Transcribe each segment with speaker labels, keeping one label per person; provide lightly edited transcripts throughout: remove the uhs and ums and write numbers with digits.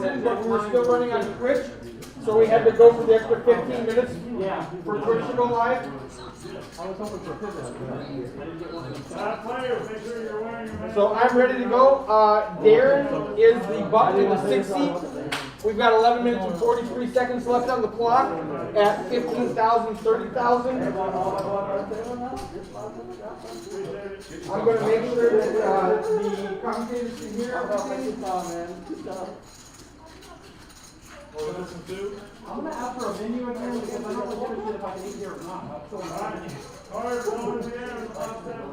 Speaker 1: in, but we were still running on Twitch, so we had to go for the extra 15 minutes for Twitch to go live.
Speaker 2: I was hoping for a pivot.
Speaker 1: So I'm ready to go. Darren is the button in the 6th seat. We've got 11 minutes and 43 seconds left on the clock at 15,000, 30,000. I'm going to make sure that the commentators can hear everything.
Speaker 2: I'm going to ask for a menu in here because I'm not sure if I can eat here or not.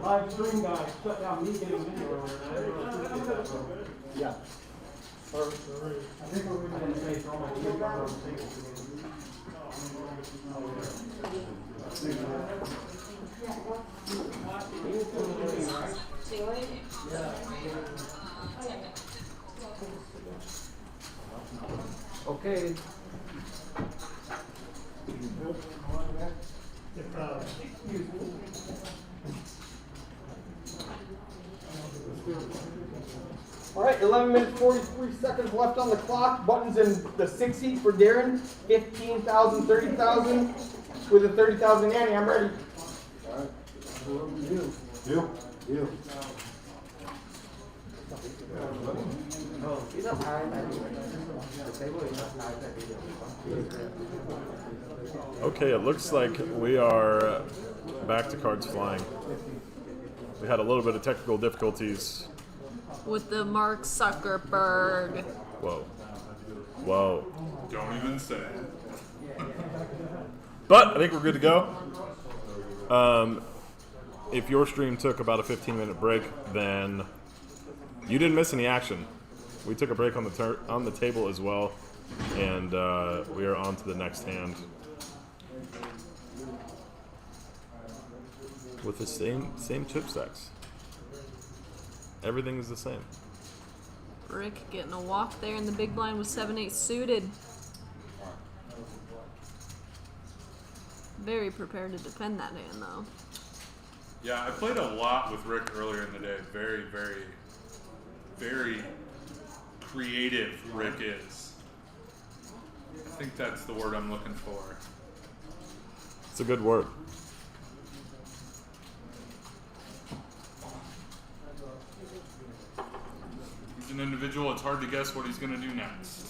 Speaker 2: Live stream guys shut down me getting video earlier.
Speaker 1: Yeah.
Speaker 2: I think we're going to say throw my ear on the table.
Speaker 1: Okay. All right, 11 minutes, 43 seconds left on the clock. Buttons in the 6th seat for Darren. 15,000, 30,000 with a 30,000 Annie. I'm ready.
Speaker 3: All right. You.
Speaker 4: Okay, it looks like we are back to cards flying. We had a little bit of technical difficulties.
Speaker 5: With the Mark Zuckerberg.
Speaker 4: Whoa.
Speaker 6: Don't even say it.
Speaker 4: But I think we're good to go. If your stream took about a 15-minute break, then you didn't miss any action. We took a break on the table as well, and we are on to the next hand. With the same chip stacks. Everything is the same.
Speaker 5: Rick getting a walk there in the big blind with 7-8 suited. Very prepared to defend that hand, though.
Speaker 6: Yeah, I played a lot with Rick earlier in the day. Very, very, very creative Rick is. I think that's the word I'm looking for.
Speaker 4: It's a good word.
Speaker 6: He's an individual. It's hard to guess what he's going to do next.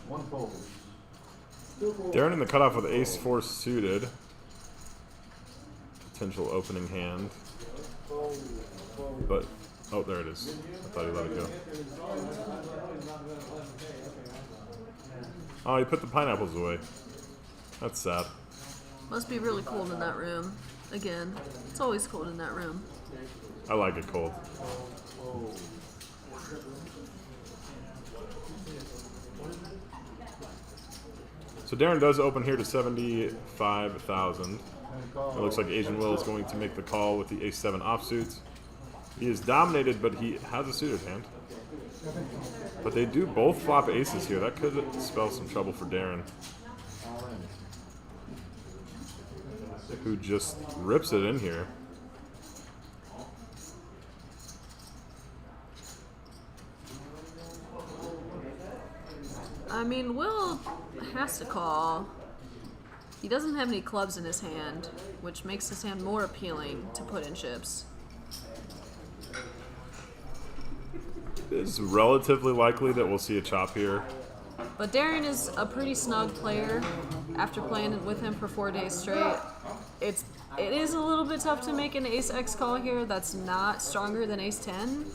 Speaker 3: One fold.
Speaker 4: Darren in the cutoff with ace-4 suited. Potential opening hand. But, oh, there it is. I thought he let it go. Oh, he put the pineapples away. That's sad.
Speaker 5: Must be really cold in that room. Again, it's always cold in that room.
Speaker 4: I like it cold. So Darren does open here to 75,000. It looks like Asian Will is going to make the call with the ace-7 offsuits. He is dominated, but he has a suited hand. But they do both flop aces here. That could spell some trouble for Darren, who just rips it in here.
Speaker 5: I mean, Will has to call. He doesn't have any clubs in his hand, which makes his hand more appealing to put in chips.
Speaker 4: It's relatively likely that we'll see a chop here.
Speaker 5: But Darren is a pretty snug player. After playing with him for 4 days straight, it is a little bit tough to make an ace-X call here that's not stronger than ace-10.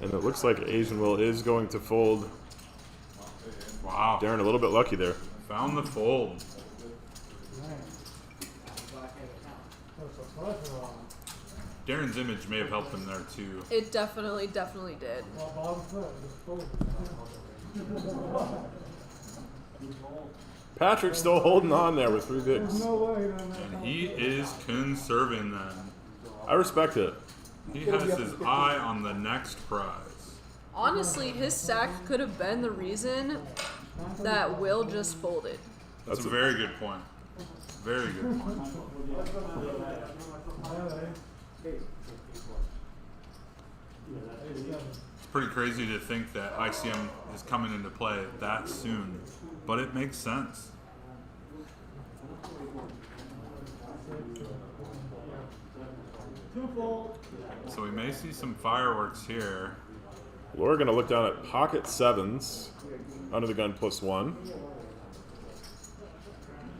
Speaker 4: And it looks like Asian Will is going to fold.
Speaker 6: Wow.
Speaker 4: Darren a little bit lucky there.
Speaker 6: Found the fold. Darren's image may have helped him there too.
Speaker 5: It definitely did.
Speaker 4: Patrick still holding on there with 3 bigs.
Speaker 6: And he is conserving them.
Speaker 4: I respect it.
Speaker 6: He has his eye on the next prize.
Speaker 5: Honestly, his stack could have been the reason that Will just folded.
Speaker 6: That's a very good point. Very good point. It's pretty crazy to think that ICM is coming into play that soon, but it makes sense. So we may see some fireworks here.
Speaker 4: Laura gonna look down at pocket 7s, under the gun +1.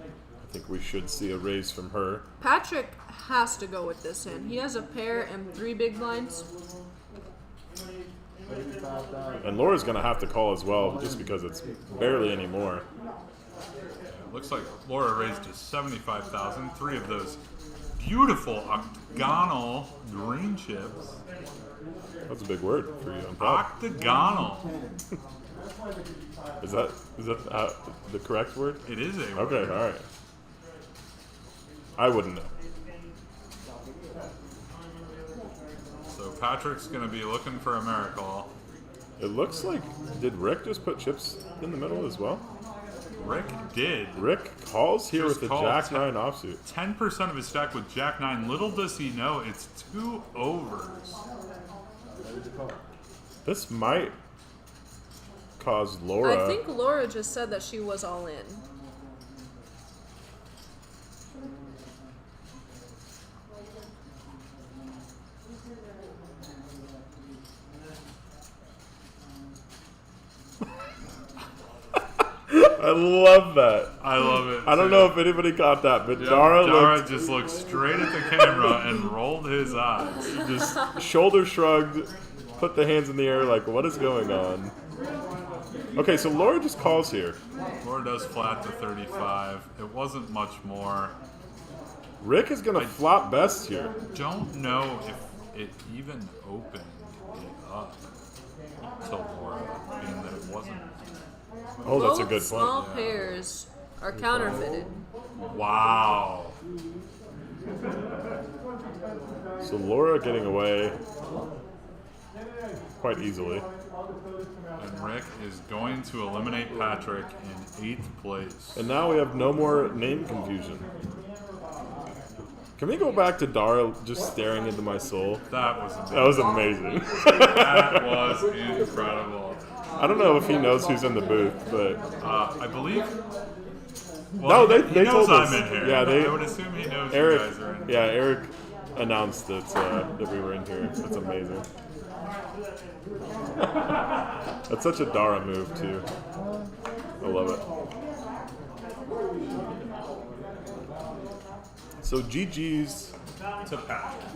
Speaker 4: I think we should see a raise from her.
Speaker 5: Patrick has to go with this hand. He has a pair and 3 big blinds.
Speaker 4: And Laura's gonna have to call as well, just because it's barely any more.
Speaker 6: Looks like Laura raised to 75,000. 3 of those beautiful octagonal green chips.
Speaker 4: That's a big word for you. I'm proud.
Speaker 6: Octagonal.
Speaker 4: Is that the correct word?
Speaker 6: It is a
Speaker 4: Okay,
Speaker 6: word.
Speaker 4: all right. I wouldn't know.
Speaker 6: So Patrick's going to be looking for a miracle.
Speaker 4: It looks like, did Rick just put chips in the middle as well?
Speaker 6: Rick did.
Speaker 4: Rick calls here
Speaker 6: Just
Speaker 4: with the
Speaker 6: called
Speaker 4: Jack-9 offsuit.
Speaker 6: 10% of his stack with Jack-9. Little does he know it's 2 overs.
Speaker 4: This might cause Laura.
Speaker 5: I think Laura just said that she was all in.
Speaker 4: I love that.
Speaker 6: I love it.
Speaker 4: I don't
Speaker 6: too.
Speaker 4: know if anybody caught that, but
Speaker 6: Yeah,
Speaker 4: Dara
Speaker 6: Dara
Speaker 4: looked,
Speaker 6: just looked straight at the camera and rolled his eyes.
Speaker 4: just shoulder shrugged, put the hands in the air like, what is going on? Okay, so Laura just calls here.
Speaker 6: Laura does flat to 35. It wasn't much more.
Speaker 4: Rick is going to flop best here.
Speaker 6: Don't know if it even opened it up to Laura, being that it wasn't.
Speaker 4: Oh, that's a
Speaker 5: Both
Speaker 4: good
Speaker 5: small
Speaker 4: point.
Speaker 5: pairs are counterfeited.
Speaker 6: Wow.
Speaker 4: So Laura getting away quite easily.
Speaker 6: And Rick is going to eliminate Patrick in 8th place.
Speaker 4: And now we have no more name confusion. Can we go back to Dara just staring into my soul?
Speaker 6: That was amazing.
Speaker 4: That was amazing.
Speaker 6: That was incredible.
Speaker 4: I don't know if he knows who's in the booth, but
Speaker 6: I believe.
Speaker 4: no,
Speaker 6: Well,
Speaker 4: they
Speaker 6: he knows
Speaker 4: told us.
Speaker 6: I'm in here.
Speaker 4: Yeah,
Speaker 6: I would assume he knows
Speaker 4: Eric.
Speaker 6: you guys are in.
Speaker 4: Yeah, Eric announced that we were in here. That's amazing. That's such a Dara move too. I love it. So GG's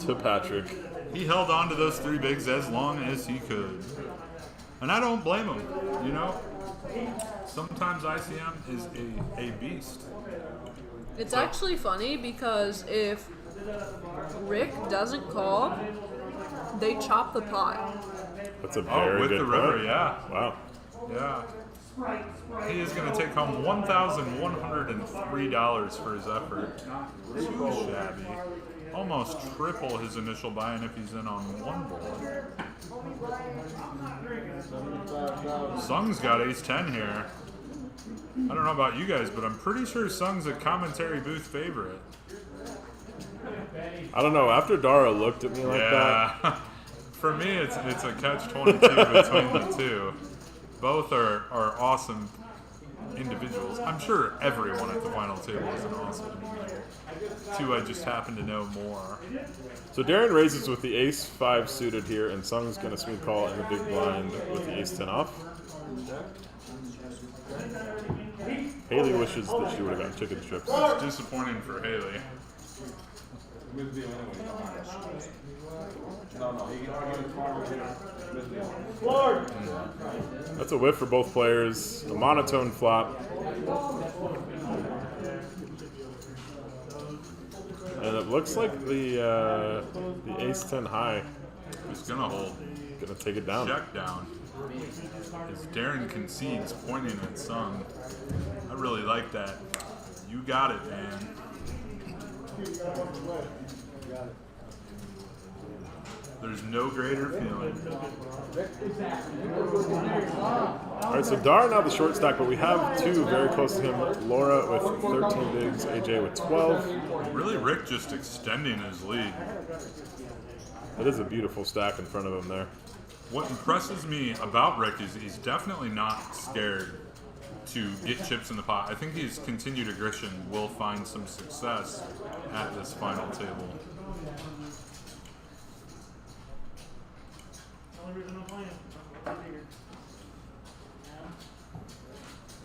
Speaker 4: to Patrick.
Speaker 6: He held on to those 3 bigs as long as he could. And I don't blame him, you know? Sometimes ICM is a beast.
Speaker 5: It's actually funny because if Rick doesn't call, they chop the pot.
Speaker 4: That's a very
Speaker 6: with
Speaker 4: good
Speaker 6: the river,
Speaker 4: point.
Speaker 6: yeah.
Speaker 4: Wow.
Speaker 6: Yeah. He is going to take home $1,103 for his effort. Not too shabby. Almost triple his initial buy-in if he's in on one board. Sung's got ace-10 here. I don't know about you guys, but I'm pretty sure Sung's a commentary booth favorite.
Speaker 4: I don't know. After Dara looked at me like that,
Speaker 6: Yeah. For me, it's a catch-22 between the two. Both are awesome individuals. I'm sure everyone at the final table is an awesome individual. 2 I just happen to know more.
Speaker 4: so Darren raises with the ace-5 suited here, and Sung's gonna smooth call in the big blind with the ace-10 off. Haley wishes that she would have got chicken strips.
Speaker 6: It's disappointing for Haley.
Speaker 4: That's a whiff for both players. A monotone flop. And it looks like the ace-10 high
Speaker 6: He's gonna hold.
Speaker 4: gonna take it down.
Speaker 6: Check down. As Darren concedes, pointing at Sung. I really like that. You got it, man. There's no greater feeling.
Speaker 4: All right, so Dar now the short stack, but we have two very close to him. Laura with 13 bigs, AJ with 12.
Speaker 6: Really, Rick just extending his lead.
Speaker 4: It is a beautiful stack in front of him there.
Speaker 6: What impresses me about Rick is he's definitely not scared to get chips in the pot. I think his continued aggression will find some success at this final table.
Speaker 2: Only reason I'm playing. I figured.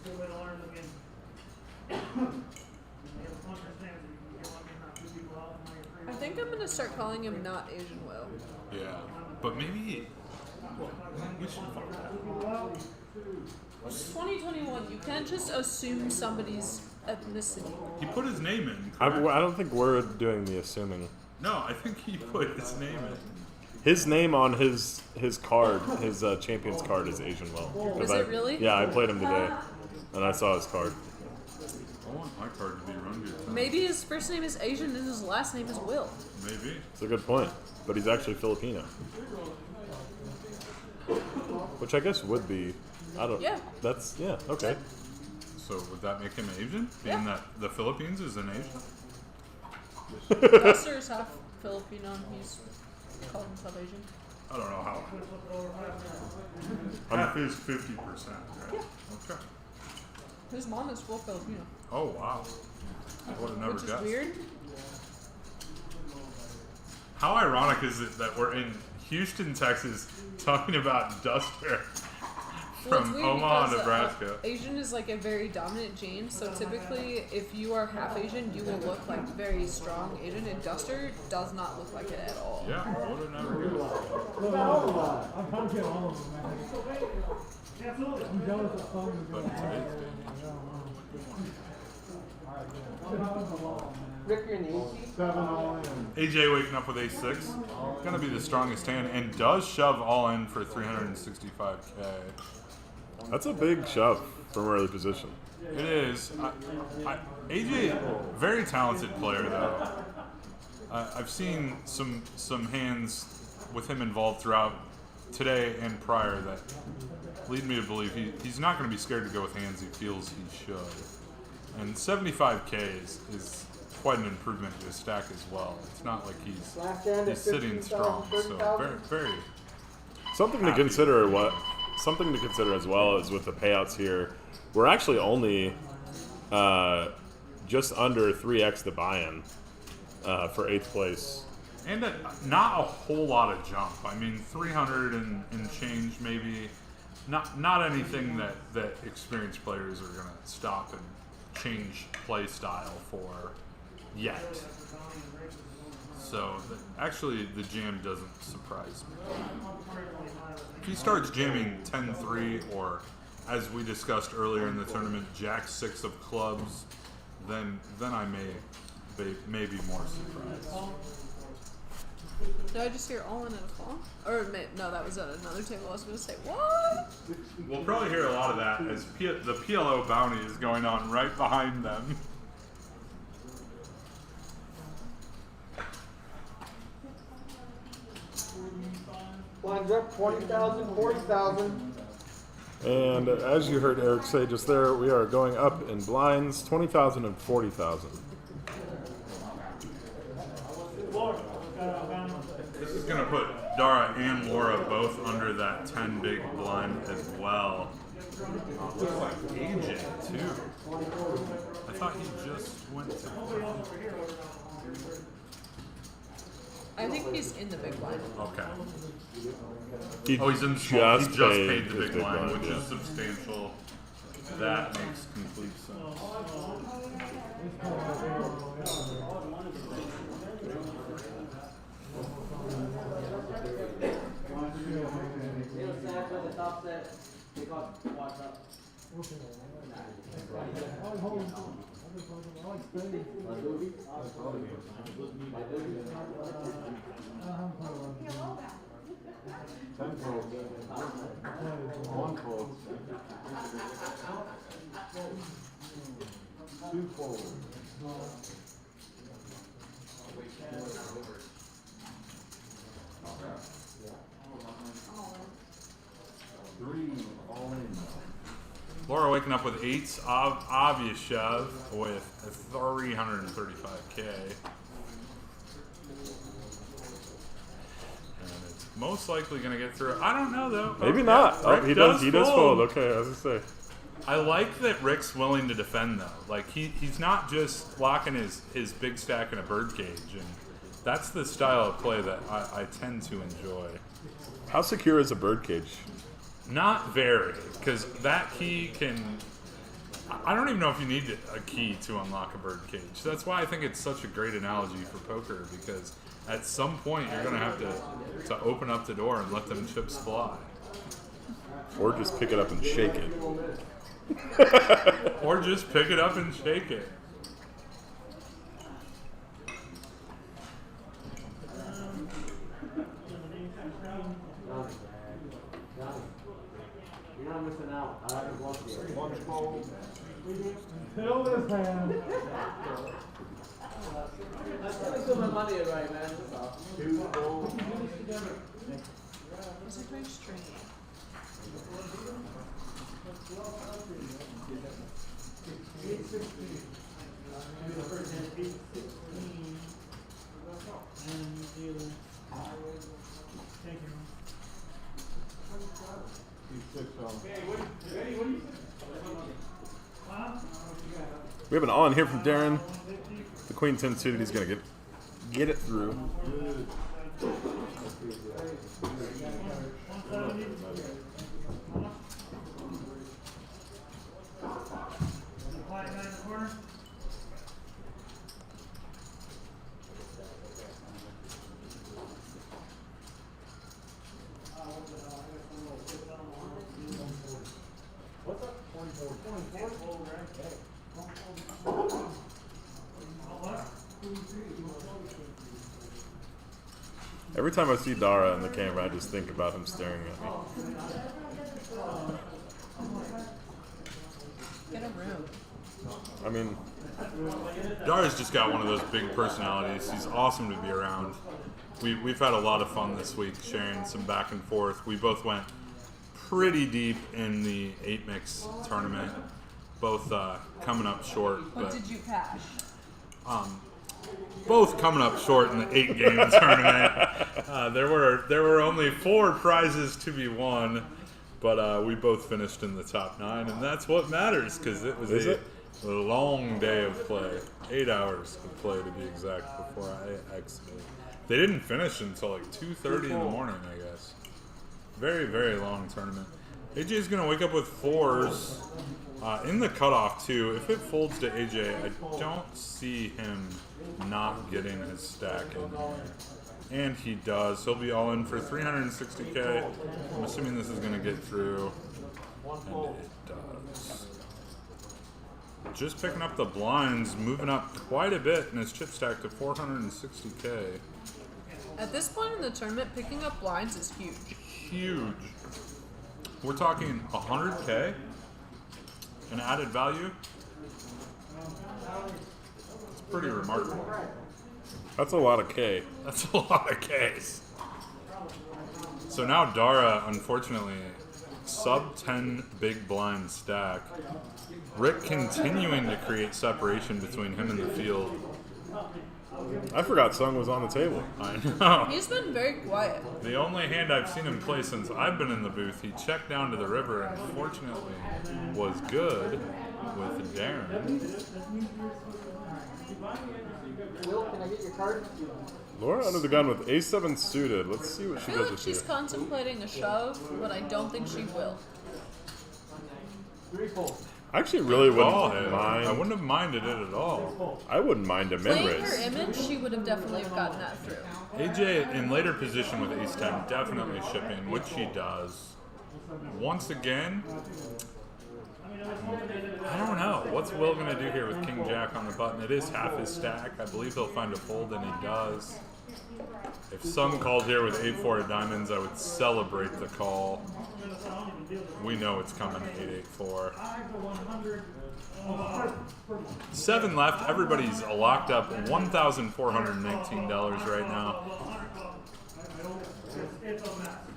Speaker 2: Good way to learn the game. You have a puncher stance, you get lucky and knock two people out, and now you're free.
Speaker 5: I think I'm gonna start calling him not Asian Will.
Speaker 6: Yeah, but maybe we should fuck that.
Speaker 5: It's 2021. You can't just assume somebody's ethnicity.
Speaker 6: He put his name in.
Speaker 4: I
Speaker 6: correct?
Speaker 4: don't think we're doing the assuming.
Speaker 6: No, I think he put his name in.
Speaker 4: His name on his card, his champion's card, is Asian Will. 'Cause
Speaker 5: Is it really?
Speaker 4: Yeah, I played him today, and I saw his card.
Speaker 6: I want my card to be run good.
Speaker 5: Maybe his first name is Asian and his last name is Will.
Speaker 6: Maybe.
Speaker 4: It's a good point, but he's actually Filipino, which I guess would be. I don't.
Speaker 5: Yeah.
Speaker 4: That's okay.
Speaker 6: So would that make him Asian? Being
Speaker 5: Yeah.
Speaker 6: that the Philippines is an Asian?
Speaker 5: Buster is half Filipino and he's called himself Asian.
Speaker 6: I don't know how. Half is 50%, right? Okay.
Speaker 5: His mom is full Filipino,
Speaker 6: Oh wow. I would have never
Speaker 5: which is
Speaker 6: guessed.
Speaker 5: weird.
Speaker 6: How ironic is it that we're in Houston, Texas, talking about Duster
Speaker 5: Well, it's
Speaker 6: from
Speaker 5: weird
Speaker 6: Omaha,
Speaker 5: because,
Speaker 6: Nebraska?
Speaker 5: Asian is like a very dominant gene, so typically if you are half Asian, you will look like very strong Asian, and Duster does not look like it at all.
Speaker 6: Yeah, I would have never guessed.
Speaker 2: I'm trying to get all of them, man. Absolutely. I'm jealous of some of
Speaker 6: But today's day.
Speaker 1: Rick, you're in the AC?
Speaker 3: 7 all in.
Speaker 6: AJ waking up with ace-6. Gonna be the strongest hand and does shove all in for 365k.
Speaker 4: That's a big shove from early position.
Speaker 6: It is. AJ, very talented player though. I've seen some hands with him involved throughout today and prior that lead me to believe he's not going to be scared to go with hands he feels he should. And 75k is quite an improvement to his stack as well. It's not like he's
Speaker 1: Last hand at
Speaker 6: sitting strong.
Speaker 1: 15,000,
Speaker 6: So very, very.
Speaker 4: Something to consider as well is with the payouts here, we're actually only just under 3x the buy-in for 8th place.
Speaker 6: And not a whole lot of jump. I mean, 300 and change maybe. Not anything that experienced players are going to stop and change play style for yet. So actually, the jam doesn't surprise me. If he starts jamming 10-3 or, as we discussed earlier in the tournament, Jack-6 of clubs, then I may be more surprised.
Speaker 5: Did I just hear all in at a fall? Or no, that was at another table. I was going to say, what?
Speaker 6: We'll probably hear a lot of that as the PLO bounty is going on right behind them.
Speaker 1: Lines up 20,000, 40,000.
Speaker 4: And as you heard Eric say just there, we are going up in blinds, 20,000 and 40,000.
Speaker 6: This is going to put Dara and Laura both under that 10 big blind as well. Looks like AJ too. I thought he just went to.
Speaker 5: I think he's in the big blind.
Speaker 6: Okay.
Speaker 4: He
Speaker 6: Oh, he's in small. He just paid the
Speaker 4: his
Speaker 6: big blind, which
Speaker 4: yeah.
Speaker 6: is substantial. That makes complete sense.
Speaker 3: Ten folds. One fold. Two folds. Three, all in.
Speaker 6: Laura waking up with eights, obvious shove with a 335K. And it's most likely going to get through. I don't know though.
Speaker 4: Maybe
Speaker 6: Oh,
Speaker 4: not.
Speaker 6: yeah,
Speaker 4: Oh,
Speaker 6: Rick
Speaker 4: he does fold. Okay, I was gonna say.
Speaker 6: I like that Rick's willing to defend though. Like he's not just locking his big stack in a birdcage, and that's the style of play that I tend to enjoy.
Speaker 4: How secure is a birdcage?
Speaker 6: Not very, because that key can. I don't even know if you need a key to unlock a birdcage. That's why I think it's such a great analogy for poker, because at some point you're going to have to open up the door and let them chips fly.
Speaker 4: Or just pick it up and shake it.
Speaker 6: Or just pick it up and shake it.
Speaker 7: You're not missing out. I haven't lost yet.
Speaker 3: One fold.
Speaker 2: Fill this hand.
Speaker 7: Let's put my money right, man. That's all.
Speaker 3: Two folds.
Speaker 5: Is it very strange?
Speaker 3: Six on.
Speaker 4: We have an on here from Darren. The queen 10 suited. He's gonna get it through.
Speaker 2: Quiet guy in the corner.
Speaker 4: Every time I see Dara in the camera, I just think about him staring at me.
Speaker 5: Get a room.
Speaker 4: I mean,
Speaker 6: Dara's just got one of those big personalities. He's awesome to be around. We've had a lot of fun this week sharing some back and forth. We both went pretty deep in the 8-mix tournament, both coming up short.
Speaker 5: What
Speaker 6: But
Speaker 5: did you cash?
Speaker 6: both coming up short in the 8-game tournament. There were only 4 prizes to be won, but we both finished in the top 9, and that's what matters, because it was a long day of play. 8 hours of play to be exact before I exited. They didn't finish until like 2:30 in the morning, I guess. Very, very long tournament. AJ's gonna wake up with 4s. In the cutoff too, if it folds to AJ, I don't see him not getting his stack in here. And he does. He'll be all in for 360K. I'm assuming this is going to get through. And it does. Just picking up the blinds, moving up quite a bit in his chip stack to 460K.
Speaker 5: At this point in the tournament, picking up blinds is huge.
Speaker 6: Huge. We're talking 100K in added value. It's pretty remarkable.
Speaker 4: that's a lot of K.
Speaker 6: That's a lot of Ks. So now Dara, unfortunately, sub 10 big blind stack. Rick continuing to create separation between him and the field.
Speaker 4: I forgot Sung was on the table.
Speaker 6: I know.
Speaker 5: He's been very quiet.
Speaker 6: The only hand I've seen him play since I've been in the booth, he checked down to the river and fortunately was good with Darren.
Speaker 1: Will, can I get your card?
Speaker 4: Laura under the gun with A7 suited. Let's see what
Speaker 5: I
Speaker 4: she
Speaker 5: feel
Speaker 4: does
Speaker 5: like
Speaker 4: with
Speaker 5: she's
Speaker 4: you.
Speaker 5: contemplating a shove, but I don't think she will.
Speaker 4: I actually really
Speaker 6: Call
Speaker 4: wouldn't
Speaker 6: him. I
Speaker 4: mind.
Speaker 6: wouldn't have minded it at all.
Speaker 4: I wouldn't mind a
Speaker 5: Playing her
Speaker 4: mid-raise.
Speaker 5: image, she would have definitely have gotten that through.
Speaker 6: AJ in later position with ace 10, definitely shipping, which he does. Once again, I don't know. What's Will going to do here with King Jack on the button? It is half his stack. I believe he'll find a fold, and he does. If Sung called here with 8-4 of diamonds, I would celebrate the call. We know it's coming 8-8-4. 7 left. Everybody's locked up $1,419 right now.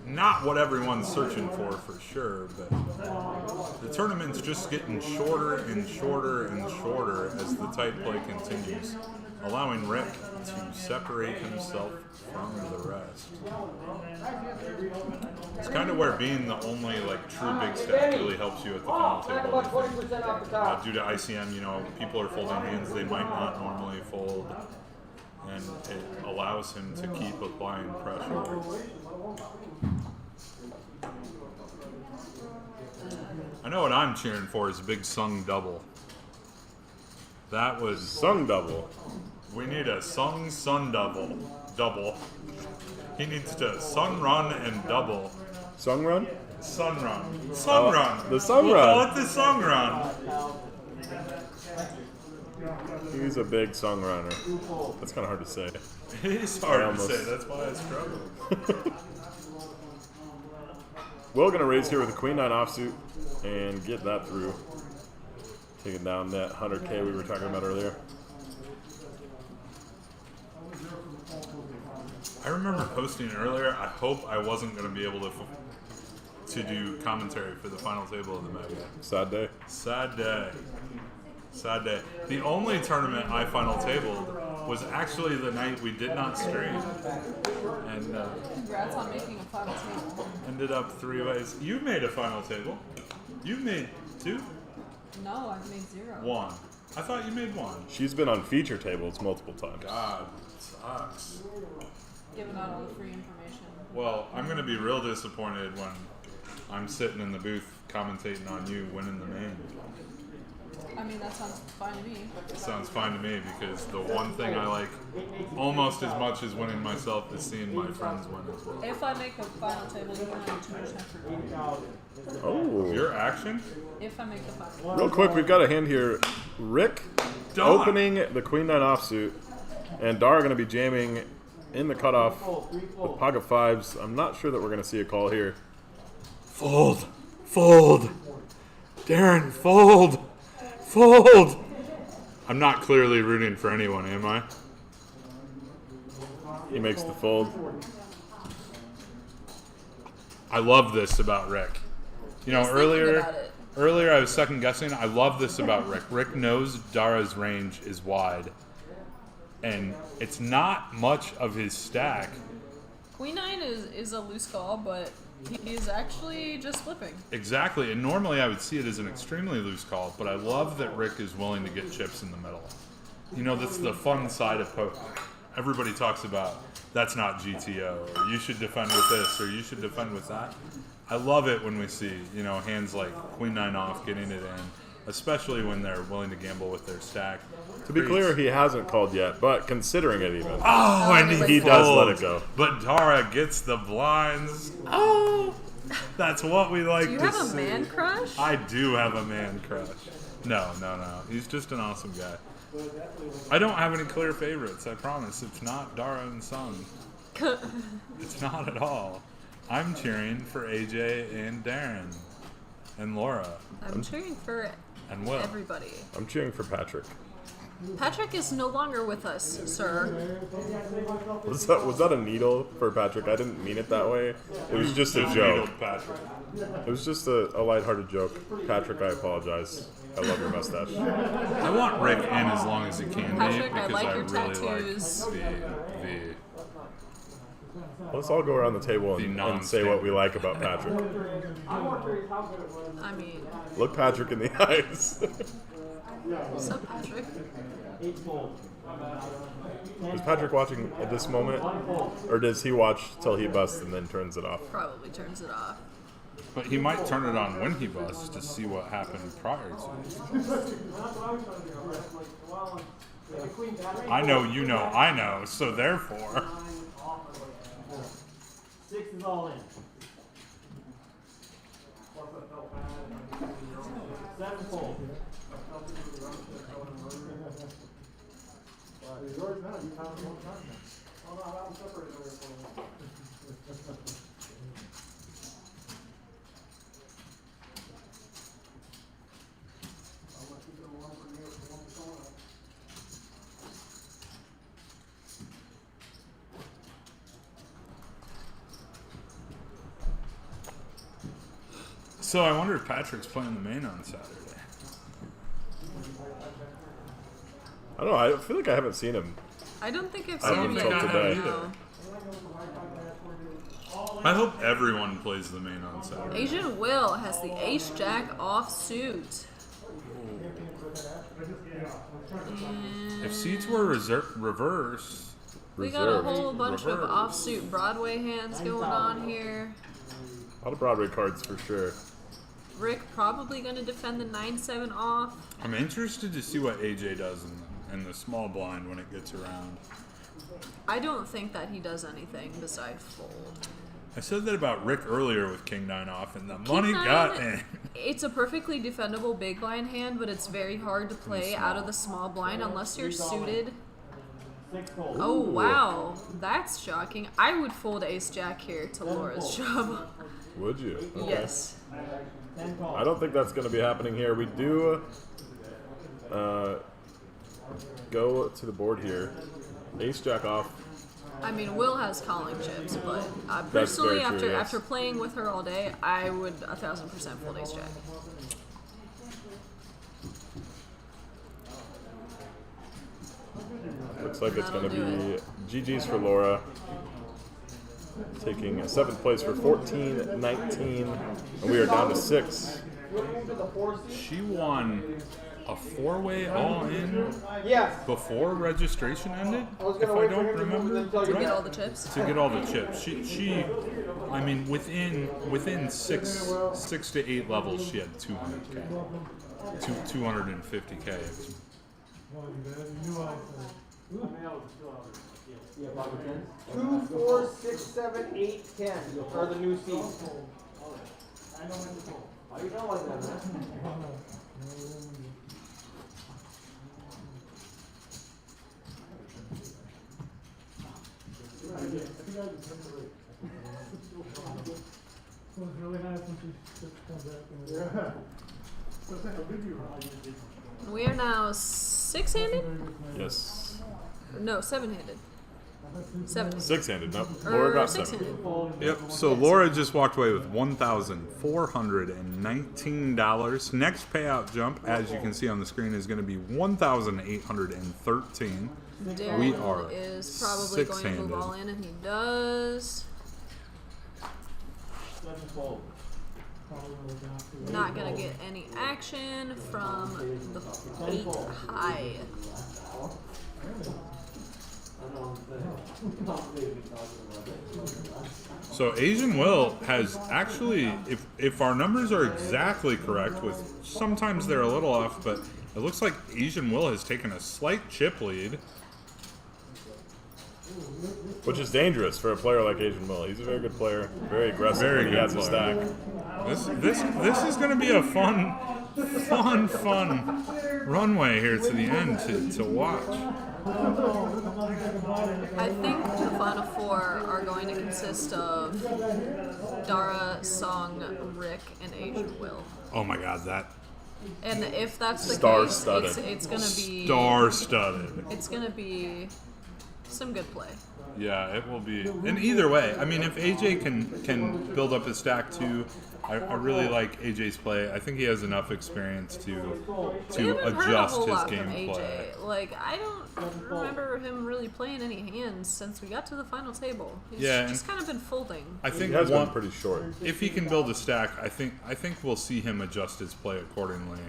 Speaker 6: Not what everyone's searching for sure, but the tournament's just getting shorter and shorter and shorter as the tight play continues, allowing Rick to separate himself from the rest. It's kind of where being the only like true big stack really helps you at the final
Speaker 1: Back
Speaker 6: table.
Speaker 1: about 20% off the top.
Speaker 6: Due to ICM, you know, people are folding hands they might not normally fold, and it allows him to keep applying pressure. I know what I'm cheering for is a big Sung double. That was
Speaker 4: Sung double.
Speaker 6: We need a Sung Sun double. He needs to Sun run and double.
Speaker 4: Sung run?
Speaker 6: Sun run. Sun run.
Speaker 4: The Sung
Speaker 6: we'll
Speaker 4: run.
Speaker 6: Call it the Sung run.
Speaker 4: He's a big Sung runner. That's kind of hard to say.
Speaker 6: It is hard to
Speaker 4: almost-
Speaker 6: say. That's why I struggle.
Speaker 4: Will gonna raise here with a Queen 9 offsuit and get that through. Taking down that 100K we were talking about earlier.
Speaker 6: I remember posting earlier. I hope I wasn't going to be able to do commentary for the final table of the Mega.
Speaker 4: Sad day.
Speaker 6: Sad day. Sad day. The only tournament I final tabled was actually the night we did not stream, and
Speaker 5: Congrats on making a final table.
Speaker 6: ended up 3 ways. You made a final table. You made 2?
Speaker 5: No, I've made 0.
Speaker 6: 1. I thought you made 1.
Speaker 4: She's been on feature tables multiple times.
Speaker 6: God, sucks.
Speaker 5: Giving out all the free information.
Speaker 6: Well, I'm going to be real disappointed when I'm sitting in the booth commentating on you winning the main.
Speaker 5: I mean, that sounds fine to me.
Speaker 6: Sounds fine to me because the one thing I like almost as much as winning myself is seeing my friends win as well.
Speaker 5: If I make a final table, you can have 2% for me.
Speaker 4: Oh.
Speaker 6: Your action?
Speaker 5: If I make the final.
Speaker 4: Real quick, we've got a hand here. Rick
Speaker 6: Done.
Speaker 4: opening the Queen 9 offsuit, and Dara going to be jamming in the cutoff with Paga 5s. I'm not sure that we're going to see a call here.
Speaker 6: Fold. Fold. Darren, fold. Fold. I'm not clearly rooting for anyone, am I?
Speaker 4: He makes the fold.
Speaker 6: I love this about Rick. You know,
Speaker 5: I was thinking
Speaker 6: earlier
Speaker 5: about it.
Speaker 6: I was second guessing. I love this about Rick. Rick knows Dara's range is wide, and it's not much of his stack.
Speaker 5: Queen 9 is a loose call, but he is actually just flipping.
Speaker 6: Exactly, and normally I would see it as an extremely loose call, but I love that Rick is willing to get chips in the middle. You know, that's the fun side of poker. Everybody talks about that's not GTO, or you should defend with this, or you should defend with that. I love it when we see, you know, hands like Queen 9 off getting it in, especially when they're willing to gamble with their stack.
Speaker 4: To be clear, he hasn't called yet, but considering it even.
Speaker 6: Oh, and
Speaker 4: He does let it go.
Speaker 6: But Dara gets the blinds. Oh, that's what we like
Speaker 5: Do you
Speaker 6: to
Speaker 5: have a
Speaker 6: see.
Speaker 5: man crush?
Speaker 6: I do have a man crush. No. He's just an awesome guy. I don't have any clear favorites, I promise. It's not Dara and Sung. It's not at all. I'm cheering for AJ and Darren and Laura
Speaker 5: I'm cheering for
Speaker 6: and Will.
Speaker 5: everybody.
Speaker 4: I'm cheering for Patrick.
Speaker 5: Patrick is no longer with us, sir.
Speaker 4: Was that a needle for Patrick? I didn't mean it that way. It was just a
Speaker 6: Just
Speaker 4: joke.
Speaker 6: needled Patrick.
Speaker 4: It was just a lighthearted joke. Patrick, I apologize. I love your mustache.
Speaker 6: I want Rick in as long as he can
Speaker 5: Patrick,
Speaker 6: be
Speaker 5: I
Speaker 6: because
Speaker 5: like
Speaker 6: I
Speaker 5: your
Speaker 6: really
Speaker 5: tattoos.
Speaker 6: like the
Speaker 4: Let's all go around the table
Speaker 6: The
Speaker 4: and say what we like about Patrick.
Speaker 5: I mean,
Speaker 4: Look Patrick in the eyes.
Speaker 5: what's up, Patrick?
Speaker 4: Is Patrick watching at this moment? Or does he watch till he busts and then turns it off?
Speaker 5: Probably turns it off.
Speaker 6: But he might turn it on when he busts to see what happened prior to it. I know you know I know, so therefore.
Speaker 7: 6 is all in. Seven fold.
Speaker 6: So I wonder if Patrick's playing the main on Saturday.
Speaker 4: I don't know. I feel like I haven't seen him.
Speaker 5: I don't think I've
Speaker 4: I
Speaker 5: seen
Speaker 4: don't
Speaker 5: him
Speaker 4: think
Speaker 5: yet.
Speaker 4: I have
Speaker 6: either.
Speaker 5: No.
Speaker 6: I hope everyone plays the main on Saturday.
Speaker 5: Asian Will has the ace jack offsuit. And
Speaker 6: If seats were reversed,
Speaker 5: we got a
Speaker 4: Reserved.
Speaker 5: whole bunch of
Speaker 6: Reversed.
Speaker 5: offsuit Broadway hands going on here.
Speaker 4: A lot of Broadway cards for sure.
Speaker 5: Rick probably going to defend the 9-7 off.
Speaker 6: I'm interested to see what AJ does in the small blind when it gets around.
Speaker 5: I don't think that he does anything besides fold.
Speaker 6: I said that about Rick earlier with King 9 off, and the
Speaker 5: King
Speaker 6: money
Speaker 5: 9,
Speaker 6: got in.
Speaker 5: It's a perfectly defendable big blind hand, but it's very hard to play out of the small blind unless you're suited. Oh wow, that's shocking. I would fold ace jack here to Laura's shove.
Speaker 4: Would you? Okay.
Speaker 5: Yes.
Speaker 4: I don't think that's going to be happening here. We do go to the board here. Ace jack off.
Speaker 5: I mean, Will has calling chips, but
Speaker 4: That's
Speaker 5: personally,
Speaker 4: very true, yes.
Speaker 5: after playing with her all day, I would 1,000% fold ace jack.
Speaker 4: Looks like it's going to
Speaker 5: That'll
Speaker 4: be GG's for Laura. Taking 7th place for 14-19. And we are down to 6.
Speaker 6: She won a 4-way all-in
Speaker 1: Yes.
Speaker 6: before registration ended,
Speaker 1: I was
Speaker 6: if
Speaker 1: gonna
Speaker 6: I
Speaker 1: wait for
Speaker 6: don't
Speaker 1: him to move
Speaker 6: remember
Speaker 1: and then tell you
Speaker 5: To get
Speaker 6: right.
Speaker 5: all the chips.
Speaker 6: To get all the chips. She I mean, within six to 8 levels, she had 200K. 250K.
Speaker 1: 2, 4, 6, 7, 8, 10 are the new seeds.
Speaker 7: Why you don't like that, man?
Speaker 5: We are now 6-handed?
Speaker 4: Yes.
Speaker 5: No, 7-handed. 7.
Speaker 4: 6-handed. Nope. Laura got 7.
Speaker 5: 6-handed.
Speaker 6: Yep, so Laura just walked away with $1,419. Next payout jump, as you can see on the screen, is going to be $1,813.
Speaker 5: Darren
Speaker 6: We are
Speaker 5: is probably going to move
Speaker 6: six-handed.
Speaker 5: all in, and he does. Not gonna get any action from the 8 high.
Speaker 6: So Asian Will has actually, if our numbers are exactly correct, with sometimes they're a little off, but it looks like Asian Will has taken a slight chip lead.
Speaker 4: Which is dangerous for a player like Asian Will. He's a very good player. Very aggressive
Speaker 6: Very
Speaker 4: when he
Speaker 6: good
Speaker 4: has a stack.
Speaker 6: This is going to be a fun runway here to the end to watch.
Speaker 5: I think the final 4 are going to consist of Dara, Song, Rick, and Asian Will.
Speaker 6: Oh my God, that
Speaker 5: And if that's the
Speaker 4: Star-studded.
Speaker 5: case, it's gonna be
Speaker 6: star-studded.
Speaker 5: It's gonna be some good play.
Speaker 6: Yeah, it will be. And either way, I mean, if AJ can build up his stack too, I really like AJ's play. I think he has enough experience
Speaker 5: We
Speaker 6: to
Speaker 5: haven't heard a
Speaker 6: adjust
Speaker 5: whole
Speaker 6: his
Speaker 5: lot from
Speaker 6: gameplay.
Speaker 5: AJ. Like, I don't remember him really playing any hands since we got to the final table. He's
Speaker 6: Yeah,
Speaker 5: just kind of been folding.
Speaker 6: I
Speaker 4: He
Speaker 6: think
Speaker 4: has been
Speaker 6: one,
Speaker 4: pretty short.
Speaker 6: if he can build a stack, I think we'll see him adjust his play accordingly.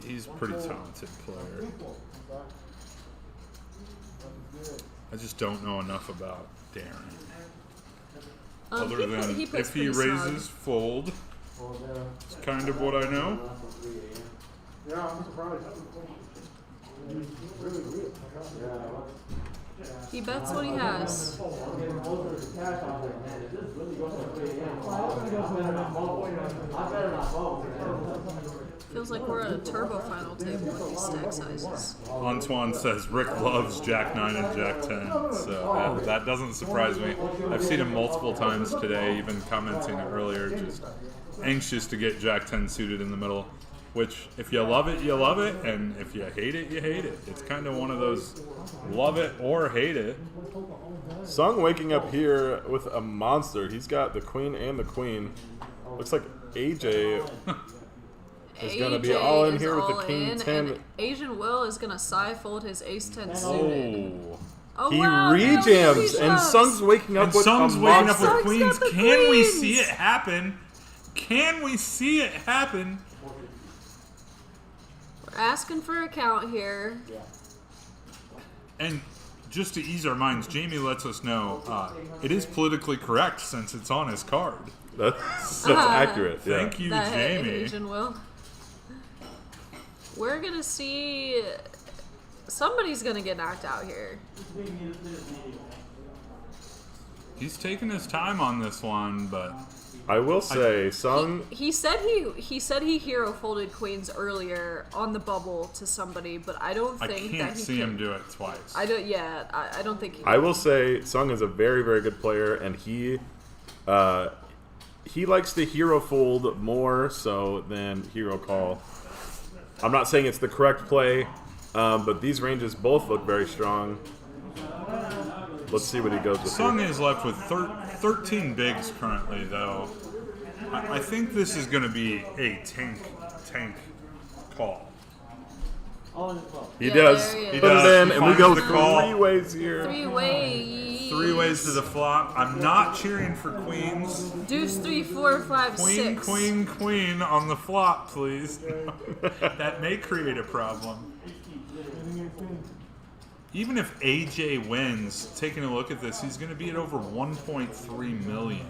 Speaker 6: He's a pretty talented player. I just don't know enough about Darren. Other
Speaker 5: he
Speaker 6: than
Speaker 5: plays
Speaker 6: if he
Speaker 5: pretty
Speaker 6: raises
Speaker 5: snug.
Speaker 6: fold, it's kind of what I know.
Speaker 1: Yeah, I'm surprised.
Speaker 5: He bets what he has. Feels like we're at a turbo final table with these stack sizes.
Speaker 6: Antoine says Rick loves Jack 9 and Jack 10, so that doesn't surprise me. I've seen him multiple times today, even commenting earlier, just anxious to get Jack 10 suited in the middle. Which, if you love it, you love it, and if you hate it, you hate it. It's kind of one of those love it or hate it.
Speaker 4: Sung waking up here with a monster. He's got the queen and the queen. Looks like AJ is going to be
Speaker 5: AJ
Speaker 4: all in
Speaker 5: is
Speaker 4: here with the
Speaker 5: all
Speaker 4: king
Speaker 5: in,
Speaker 4: 10.
Speaker 5: and Asian Will is gonna fold his ace 10 suited.
Speaker 6: Oh.
Speaker 5: Oh,
Speaker 4: He
Speaker 5: wow,
Speaker 4: rejams, and
Speaker 5: rejams.
Speaker 4: Sung's waking up
Speaker 6: And
Speaker 4: with
Speaker 6: Sung's
Speaker 4: a
Speaker 6: waking up
Speaker 4: monster.
Speaker 6: with queens.
Speaker 5: Sung's got the
Speaker 6: Can we
Speaker 5: queens.
Speaker 6: see it happen? Can we see it happen?
Speaker 5: We're asking for a count here.
Speaker 6: And just to ease our minds, Jamie lets us know it is politically correct since it's on his card.
Speaker 4: That's accurate. Yeah.
Speaker 6: Thank you,
Speaker 5: That
Speaker 6: Jamie.
Speaker 5: Asian Will. We're gonna see. Somebody's gonna get knocked out here.
Speaker 6: He's taking his time on this one, but
Speaker 4: I will say, Sung.
Speaker 5: He said he hero folded queens earlier on the bubble to somebody, but I don't
Speaker 6: I
Speaker 5: think
Speaker 6: can't
Speaker 5: that he
Speaker 6: see
Speaker 5: can.
Speaker 6: him do it twice.
Speaker 5: I don't. Yeah, I don't think.
Speaker 4: I will say, Sung is a very, very good player, and he likes to hero fold more so than hero call. I'm not saying it's the correct play, but these ranges both look very strong. Let's see what he goes with.
Speaker 6: Sung
Speaker 4: here.
Speaker 6: is left with 13 bigs currently, though. I think this is going to be a tank call.
Speaker 4: He
Speaker 5: Yeah,
Speaker 4: does.
Speaker 5: there he
Speaker 4: He
Speaker 5: is.
Speaker 4: put
Speaker 6: does.
Speaker 4: it in,
Speaker 6: He
Speaker 4: and we
Speaker 6: finds
Speaker 4: go
Speaker 6: the call.
Speaker 4: 3 ways here.
Speaker 5: 3 ways.
Speaker 6: 3 ways to the flop. I'm not cheering for queens.
Speaker 5: Deuce 3, 4, 5,
Speaker 6: Queen,
Speaker 5: 6.
Speaker 6: queen, queen on the flop, please. That may create a problem. Even if AJ wins, taking a look at this, he's going to be at over 1.3 million.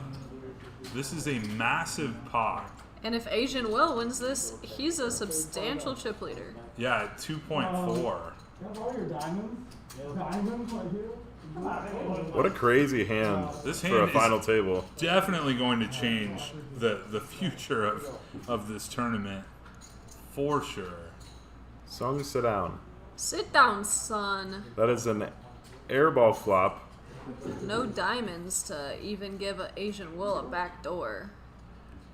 Speaker 6: This is a massive pot.
Speaker 5: And if Asian Will wins this, he's a substantial chip leader.
Speaker 6: Yeah, at 2.4.
Speaker 4: What a crazy hand
Speaker 6: This
Speaker 4: for
Speaker 6: hand
Speaker 4: a
Speaker 6: is-
Speaker 4: final table.
Speaker 6: Definitely going to change the future of this tournament, for sure.
Speaker 4: Sung, sit down.
Speaker 5: Sit down, son.
Speaker 4: That is an airball flop.
Speaker 5: No diamonds to even give a Asian Will a back door.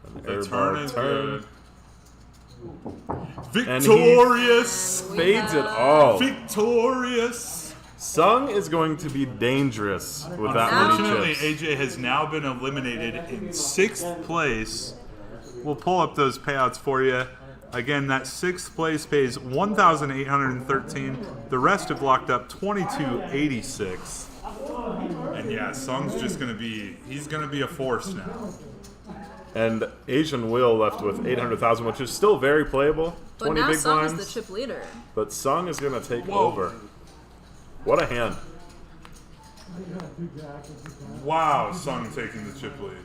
Speaker 4: An
Speaker 6: The
Speaker 4: airball
Speaker 6: turn is good.
Speaker 4: And he
Speaker 6: Victorious!
Speaker 4: fades it all.
Speaker 6: Victorious!
Speaker 4: Sung is going to be dangerous with that many
Speaker 6: Unfortunately,
Speaker 4: chips.
Speaker 6: AJ has now been eliminated in 6th place. We'll pull up those payouts for you. Again, that 6th place pays $1,813. The rest have locked up $2,286. And yeah, Sung's just gonna be a force now.
Speaker 4: And Asian Will left with 800,000, which is still very playable.
Speaker 5: But
Speaker 4: 20
Speaker 5: now
Speaker 4: big
Speaker 5: Sung is
Speaker 4: blinds.
Speaker 5: the chip leader.
Speaker 4: But Sung is going to take
Speaker 6: Whoa.
Speaker 4: over. What a hand.
Speaker 6: Wow, Sung taking the chip lead.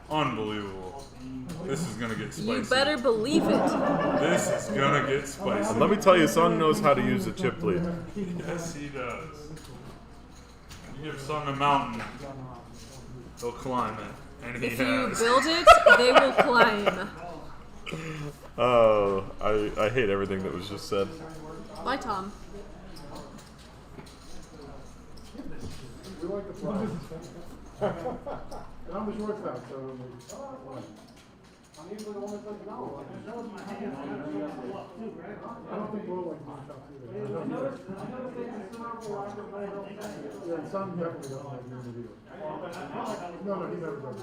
Speaker 6: Unbelievable. This is gonna get spicy.
Speaker 5: You better believe it.
Speaker 6: This is gonna get spicy.
Speaker 4: And let me tell you, Sung knows how to use the chip lead.
Speaker 6: Yes, he does. You give Sung a mountain, he'll climb it, and he
Speaker 5: If you
Speaker 6: has.
Speaker 5: build it, they will climb.
Speaker 4: Oh, I hate everything that was just said.
Speaker 5: Bye, Tom.
Speaker 1: I'm a shortstop, so. I'm usually the one that doesn't know. I don't think we'll like shortstop either. Yeah, some definitely don't like me to do it. No, he never does.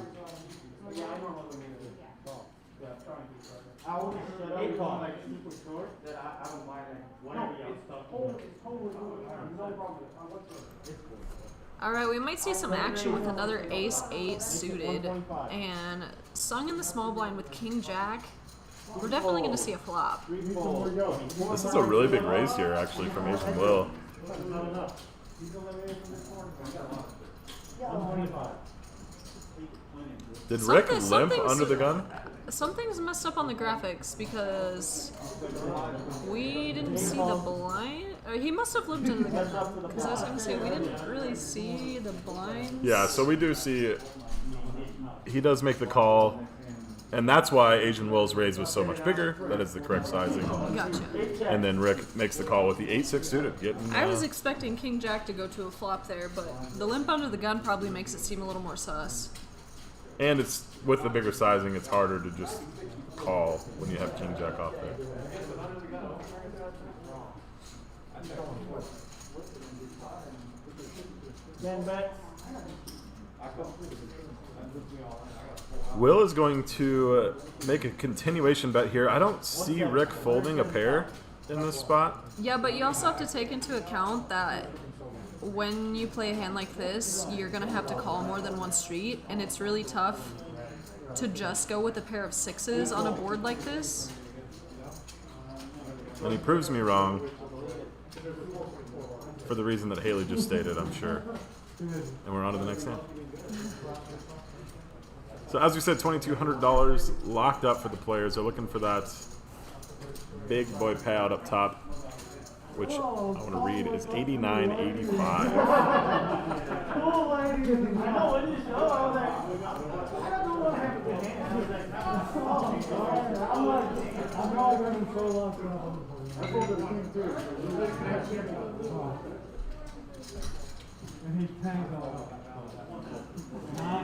Speaker 1: I would say like super short that I don't mind whatever y'all It's totally good. No problem.
Speaker 5: Alright, we might see some action with another ace-8 suited. And Sung in the small blind with King Jack. We're definitely going to see a flop.
Speaker 4: This is a really big raise here, actually, from Asian Will. Did Rick limp
Speaker 5: Something's-
Speaker 4: under the gun?
Speaker 5: Something's messed up on the graphics because we didn't see the blind. Or he must have lived in the gun. Because I was going to say, we didn't really see the blinds.
Speaker 4: Yeah, so we do see he does make the call, and that's why Asian Will's raise was so much bigger. That is the correct sizing.
Speaker 5: Gotcha.
Speaker 4: And then Rick makes the call with the 8-6 suited. Getting,
Speaker 5: I was expecting King Jack to go to a flop there, but the limp under the gun probably makes it seem a little more sus.
Speaker 4: and it's with the bigger sizing, it's harder to just call when you have King Jack off there. Will is going to make a continuation bet here. I don't see Rick folding a pair in this spot.
Speaker 5: Yeah, but you also have to take into account that when you play a hand like this, you're going to have to call more than one street, and it's really tough to just go with a pair of sixes on a board like this.
Speaker 4: And he proves me wrong for the reason that Haley just stated, I'm sure. And we're on to the next hand. So as we said, $2,200 locked up for the players. They're looking for that big boy payout up top, which I want to read is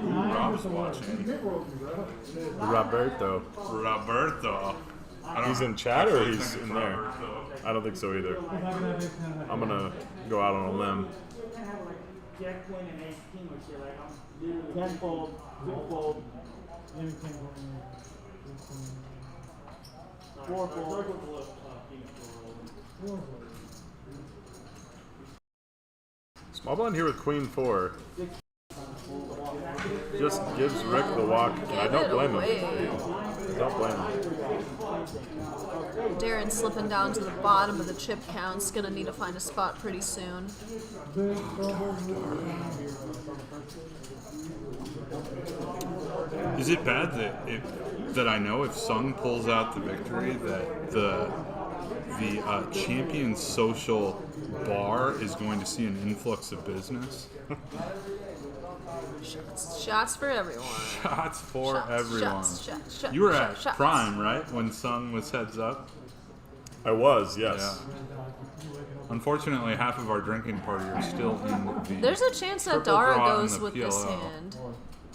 Speaker 6: Rob's watching.
Speaker 4: Roberto.
Speaker 6: Roberto.
Speaker 4: He's in chat or
Speaker 6: actually
Speaker 4: he's
Speaker 6: think it's
Speaker 4: in there?
Speaker 6: Roberto.
Speaker 4: I don't think so either. I'm gonna go out on a limb.
Speaker 7: Jack, queen, and ace king would say like I'm 10-fold, 2-fold, 4-fold.
Speaker 4: Small blind here with Queen 4. Just gives Rick the walk, and I don't blame him. I don't blame him.
Speaker 5: Darren slipping down to the bottom of the chip count's gonna need to find a spot pretty soon.
Speaker 6: Is it bad that I know if Sung pulls out the victory that the Champion Social bar is going to see an influx of business?
Speaker 5: Shots for everyone.
Speaker 6: Shots for
Speaker 5: Shots,
Speaker 6: everyone.
Speaker 5: shots,
Speaker 6: You were at
Speaker 5: shots.
Speaker 6: Prime, right, when Sung was heads up?
Speaker 4: I was, yes.
Speaker 6: Yeah. Unfortunately, half of our drinking party are still in the.
Speaker 5: There's a chance that
Speaker 6: Triple
Speaker 5: Dara
Speaker 6: draw
Speaker 5: goes
Speaker 6: and the
Speaker 5: with this
Speaker 6: PLO.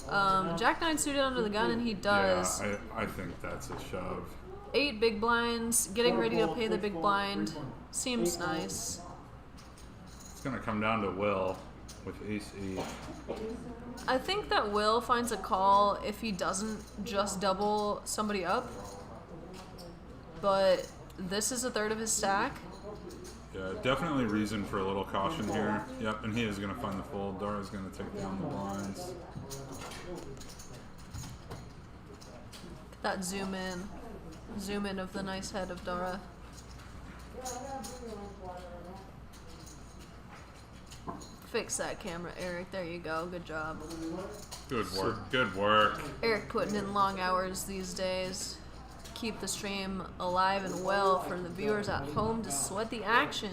Speaker 5: hand. Jack 9 suited under the gun, and he does.
Speaker 6: Yeah, I think that's a shove.
Speaker 5: 8 big blinds, getting ready to pay the big blind. Seems nice.
Speaker 6: It's gonna come down to Will with ace 8.
Speaker 5: I think that Will finds a call if he doesn't just double somebody up. But this is a third of his stack.
Speaker 6: Yeah, definitely reason for a little caution here. Yep, and he is gonna find the fold. Dara's gonna take down the blinds.
Speaker 5: That zoom in of the nice head of Dara. Fix that camera, Eric. There you go. Good job.
Speaker 6: Good work. Good work.
Speaker 5: Eric putting in long hours these days. Keep the stream alive and well for the viewers at home to sweat the action.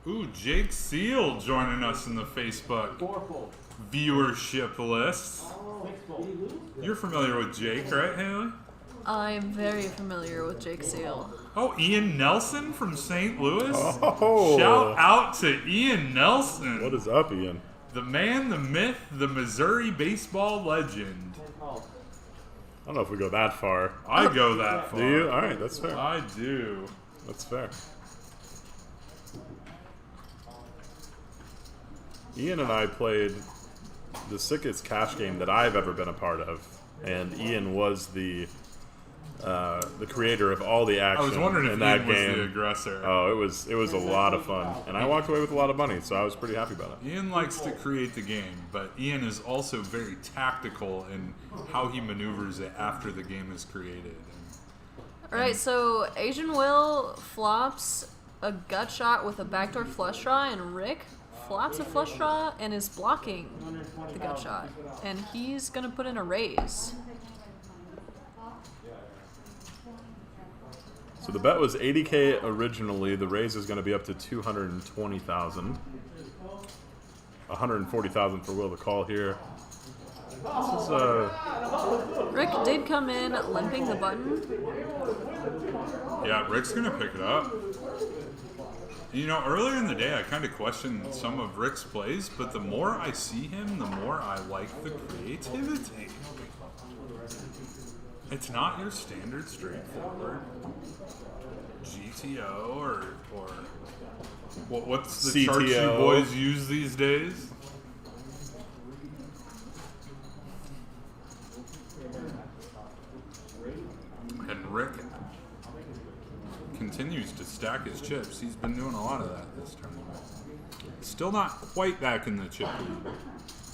Speaker 6: Ooh, Jake Seal joining us in the Facebook viewership list. You're familiar with Jake, right, Haley?
Speaker 5: I'm very familiar with Jake Seal.
Speaker 6: Oh, Ian Nelson from St. Louis?
Speaker 4: Oh.
Speaker 6: Shout out to Ian Nelson.
Speaker 4: What is up, Ian?
Speaker 6: The man, the myth, the Missouri baseball legend.
Speaker 4: I don't know if we go that far.
Speaker 6: I go that far.
Speaker 4: Do you? All right, that's fair.
Speaker 6: I do.
Speaker 4: That's fair. Ian and I played the sickest cash game that I've ever been a part of, and Ian was the creator of all the action
Speaker 6: I was wondering if
Speaker 4: in that
Speaker 6: Ian was
Speaker 4: game.
Speaker 6: the aggressor.
Speaker 4: Oh, it was a lot of fun, and I walked away with a lot of money, so I was pretty happy about it.
Speaker 6: Ian likes to create the game, but Ian is also very tactical in how he maneuvers it after the game is created.
Speaker 5: Alright, so Asian Will flops a gut shot with a backdoor flush draw, and Rick flops a flush draw and is blocking the gut shot. And he's gonna put in a raise.
Speaker 4: So the bet was 80K originally. The raise is going to be up to 220,000. 140,000 for Will to call here. This is
Speaker 5: Rick did come in limping the button.
Speaker 6: Yeah, Rick's gonna pick it up. You know, earlier in the day, I kind of questioned some of Rick's plays, but the more I see him, the more I like the creativity. It's not your standard straightforward GTO or what's the chart you
Speaker 4: CTO.
Speaker 6: boys use these days? And Rick continues to stack his chips. He's been doing a lot of that this tournament. Still not quite back in the chip lead.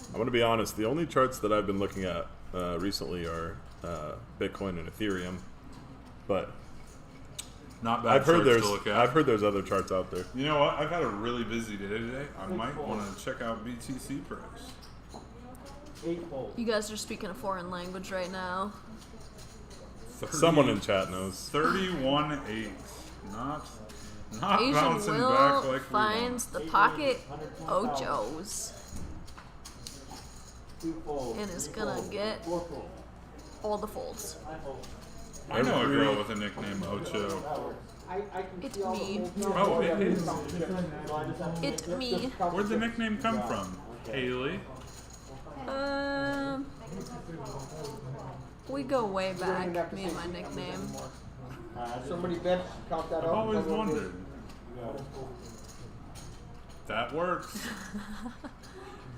Speaker 4: I'm going to be honest. The only charts that I've been looking at recently are Bitcoin and Ethereum, but
Speaker 6: Not bad
Speaker 4: I've heard
Speaker 6: charts
Speaker 4: there's
Speaker 6: to look at.
Speaker 4: I've heard there's other charts out there.
Speaker 6: You know what? I've had a really busy day today. I might want to check out BTC price.
Speaker 7: 8 fold.
Speaker 5: You guys are speaking a foreign language right now.
Speaker 6: 30
Speaker 4: Someone in chat knows.
Speaker 6: 31.8. Not
Speaker 5: Asian
Speaker 6: bouncing
Speaker 5: Will
Speaker 6: back like we
Speaker 5: finds the pocket Ochos
Speaker 7: 2 fold.
Speaker 5: and is gonna get
Speaker 7: 4 fold.
Speaker 5: all the folds.
Speaker 7: 5 fold.
Speaker 6: I know a girl with a nickname Ocho.
Speaker 5: It's me.
Speaker 6: Oh, it is.
Speaker 5: It's me.
Speaker 6: Where'd the nickname come from? Haley.
Speaker 5: We go way back, me and my nickname.
Speaker 1: Somebody bet, count that
Speaker 6: I've
Speaker 1: out.
Speaker 6: always wondered. That works.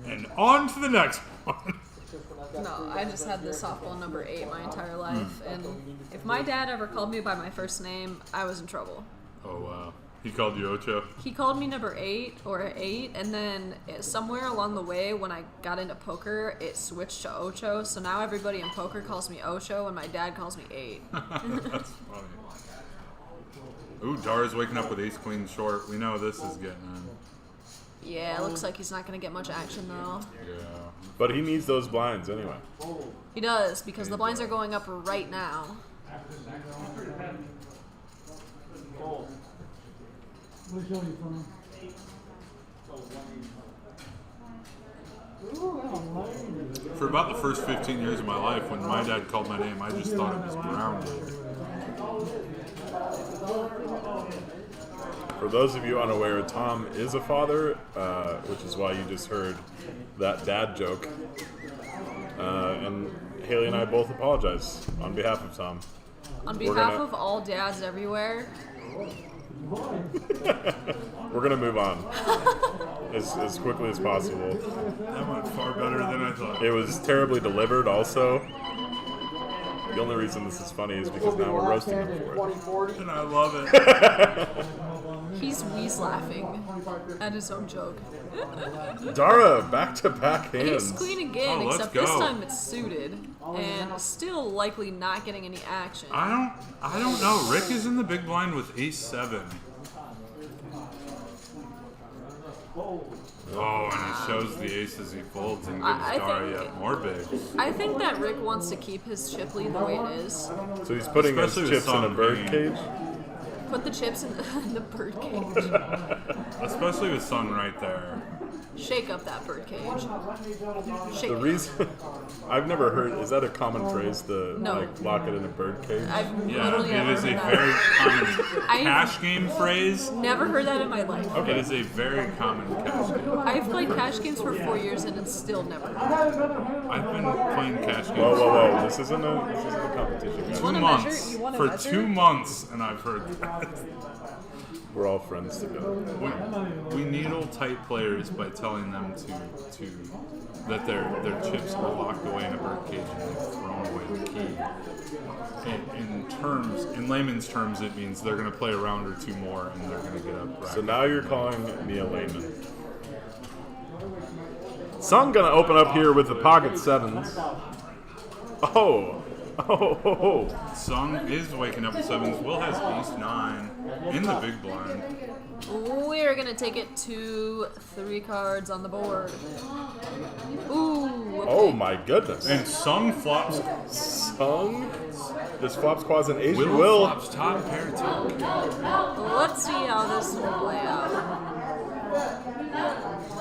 Speaker 6: And on to the next one.
Speaker 5: No, I just had the softball number 8 my entire life, and if my dad ever called me by my first name, I was in trouble.
Speaker 6: Oh, wow. He called you Ocho?
Speaker 5: He called me number 8 or 8, and then somewhere along the way when I got into poker, it switched to Ocho, so now everybody in poker calls me Ocho, and my dad calls me 8.
Speaker 6: That's funny. Ooh, Dara's waking up with ace queen short. We know this is getting in.
Speaker 5: Yeah, it looks like he's not going to get much action, though.
Speaker 6: Yeah.
Speaker 4: But he needs those blinds anyway.
Speaker 5: He does, because the blinds are going up right now.
Speaker 7: Fold.
Speaker 6: For about the first 15 years of my life, when my dad called my name, I just thought it was grounded.
Speaker 4: For those of you unaware, Tom is a father, which is why you just heard that dad joke. And Haley and I both apologize on behalf of Tom.
Speaker 5: On
Speaker 4: We're
Speaker 5: behalf
Speaker 4: gonna-
Speaker 5: of all dads everywhere,
Speaker 4: We're going to move on as quickly as possible.
Speaker 6: That went far better than I thought.
Speaker 4: It was terribly delivered also. The only reason this is funny is because now we're roasting him for it.
Speaker 1: 2040.
Speaker 6: And I love it.
Speaker 5: he's wheeze laughing at his own joke.
Speaker 4: Dara, back-to-back
Speaker 5: Ace
Speaker 4: hands.
Speaker 5: queen again,
Speaker 6: Oh, let's
Speaker 5: except this
Speaker 6: go.
Speaker 5: time it's suited, and still likely not getting any action.
Speaker 6: I don't know. Rick is in the big blind with ace 7. Oh, and he shows the aces he folds and gives
Speaker 5: I
Speaker 6: Dara
Speaker 5: think-
Speaker 6: yet more bigs.
Speaker 5: I think that Rick wants to keep his chip lead the way it is.
Speaker 4: So he's putting his
Speaker 6: Especially with
Speaker 4: chips in a
Speaker 6: Song
Speaker 4: bird
Speaker 6: hanging.
Speaker 4: cage.
Speaker 5: Put the chips in the bird cage.
Speaker 6: Especially with Sun right there.
Speaker 5: Shake up that bird cage. Shake
Speaker 4: The
Speaker 5: it.
Speaker 4: reason I've never heard, is that a common phrase, the
Speaker 5: No.
Speaker 4: like lock it in a bird cage?
Speaker 5: I've
Speaker 6: Yeah,
Speaker 5: literally
Speaker 6: it
Speaker 5: never
Speaker 6: is a
Speaker 5: heard
Speaker 6: very
Speaker 5: that.
Speaker 6: common cash game phrase.
Speaker 5: Never heard that in my life.
Speaker 6: It is a very common cash game.
Speaker 5: I've played cash games for 4 years and it's still never.
Speaker 6: I've been playing cash games
Speaker 4: Whoa. This isn't a competition, guys.
Speaker 6: 2
Speaker 5: wanna
Speaker 6: months.
Speaker 5: measure? You wanna
Speaker 6: For
Speaker 5: measure?
Speaker 6: 2 months, and I've heard that.
Speaker 4: We're all friends together.
Speaker 6: We needle tight players by telling them to that their chips are locked away in a bird cage and they've thrown away the key. In layman's terms, it means they're going to play a round or 2 more and they're going to get up.
Speaker 4: So now you're calling me a layman. Sung gonna open up here with the pocket sevens. Oh, Oh,
Speaker 6: Sung is waking up with sevens. Will has ace 9 in the big blind.
Speaker 5: We're gonna take it to 3 cards on the board. Ooh. Okay.
Speaker 4: oh my goodness.
Speaker 6: And Sung flops.
Speaker 4: Sung. This flops quads an Asian
Speaker 6: Will
Speaker 4: Will.
Speaker 6: flops top pair too.
Speaker 5: Let's see how this will play out.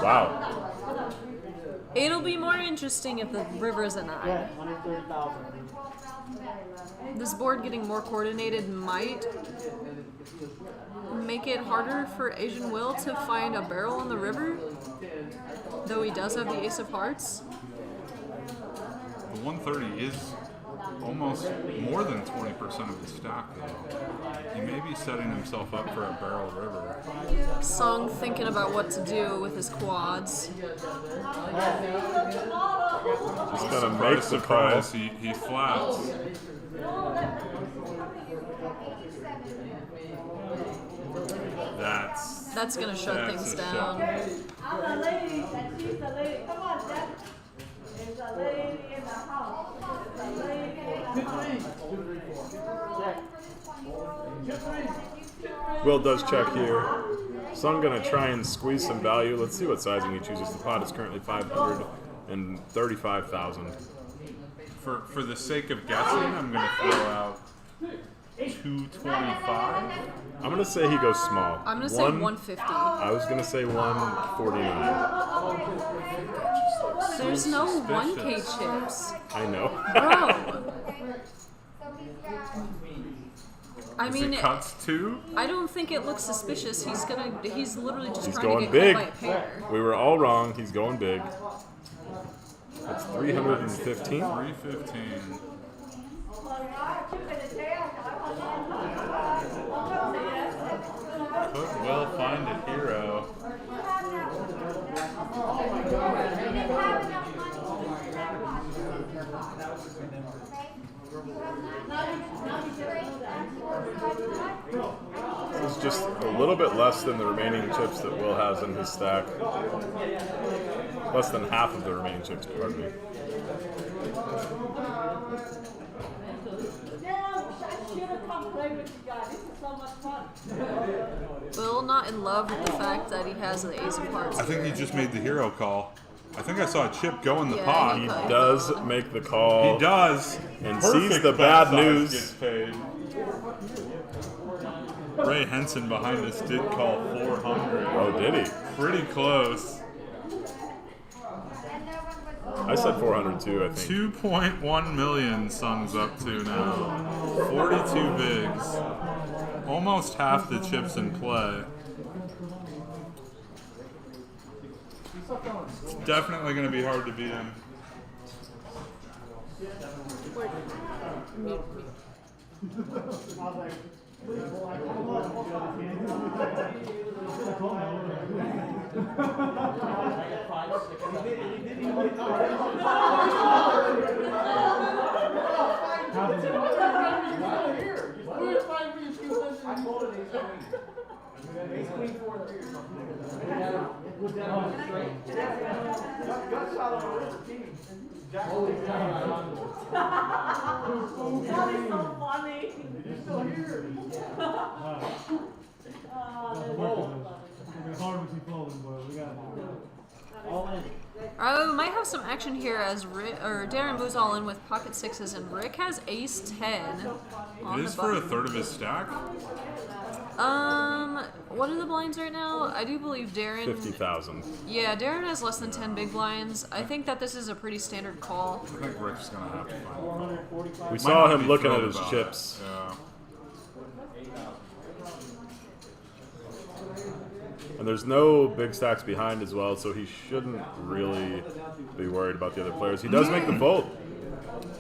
Speaker 4: Wow.
Speaker 5: It'll be more interesting if the river's a 9.
Speaker 7: 130,000.
Speaker 5: This board getting more coordinated might make it harder for Asian Will to find a barrel on the river, though he does have the ace of hearts.
Speaker 6: The 130 is almost more than 20% of the stack, though. He may be setting himself up for a barrel river.
Speaker 5: Sung thinking about what to do with his quads.
Speaker 4: Just gonna make the call.
Speaker 6: Surprise, he flats.
Speaker 5: That's gonna shut
Speaker 6: That's
Speaker 5: things
Speaker 6: a
Speaker 5: down.
Speaker 6: shut.
Speaker 8: I'm a lady, and she's a lady. Come on, Jack. There's a lady in the house. There's a lady in the house.
Speaker 4: Will does check here. Sung gonna try and squeeze some value. Let's see what sizing he chooses. The pot is currently 535,000.
Speaker 6: For the sake of guessing, I'm going to throw out 225.
Speaker 4: I'm gonna say he goes small.
Speaker 5: I'm gonna say 150.
Speaker 4: I was gonna say 149.
Speaker 5: There's no 1K chips.
Speaker 4: I know.
Speaker 5: Bro. I
Speaker 6: Is
Speaker 5: mean,
Speaker 6: it cuts 2?
Speaker 5: I don't think it looks suspicious. He's literally just
Speaker 4: He's
Speaker 5: trying
Speaker 4: going
Speaker 5: to get
Speaker 4: big.
Speaker 5: hit by a pair.
Speaker 4: We were all wrong. He's going big. That's 315.
Speaker 6: 315. Could well find a hero.
Speaker 4: This is just a little bit less than the remaining chips that Will has in his stack. Less than half of the remaining chips, pardon me.
Speaker 5: Will not in love with the fact that he has the ace of hearts.
Speaker 6: I think he just made the hero call. I think I saw a chip go in the
Speaker 5: Yeah,
Speaker 6: pot.
Speaker 5: he could.
Speaker 4: Does make the call.
Speaker 6: He does.
Speaker 4: And
Speaker 6: Perfect
Speaker 4: sees the
Speaker 6: bet
Speaker 4: bad
Speaker 6: size
Speaker 4: news.
Speaker 6: Gets paid. Ray Henson behind us did call 400.
Speaker 4: Oh, did he?
Speaker 6: Pretty close.
Speaker 4: I said 400 too, I think.
Speaker 6: 2.1 million Sung's up to now. 42 bigs. Almost half the chips in play. It's definitely going to be hard to beat him.
Speaker 8: That is so funny. You're still here.
Speaker 5: We might have some action here as Darren moves all in with pocket sixes, and Rick has ace 10 on
Speaker 6: It
Speaker 5: the
Speaker 6: is for a
Speaker 5: button.
Speaker 6: third of his stack.
Speaker 5: What are the blinds right now? I do believe Darren.
Speaker 4: 50,000.
Speaker 5: Yeah, Darren has less than 10 big blinds. I think that this is a pretty standard call.
Speaker 6: I think Rick's going to have to find it.
Speaker 4: We saw
Speaker 6: not
Speaker 4: him
Speaker 6: be
Speaker 4: looking at
Speaker 6: thrilled
Speaker 4: his
Speaker 6: about
Speaker 4: chips.
Speaker 6: it. Yeah.
Speaker 4: And there's no big stacks behind as well, so he shouldn't really be worried about the other players. He does make the fold.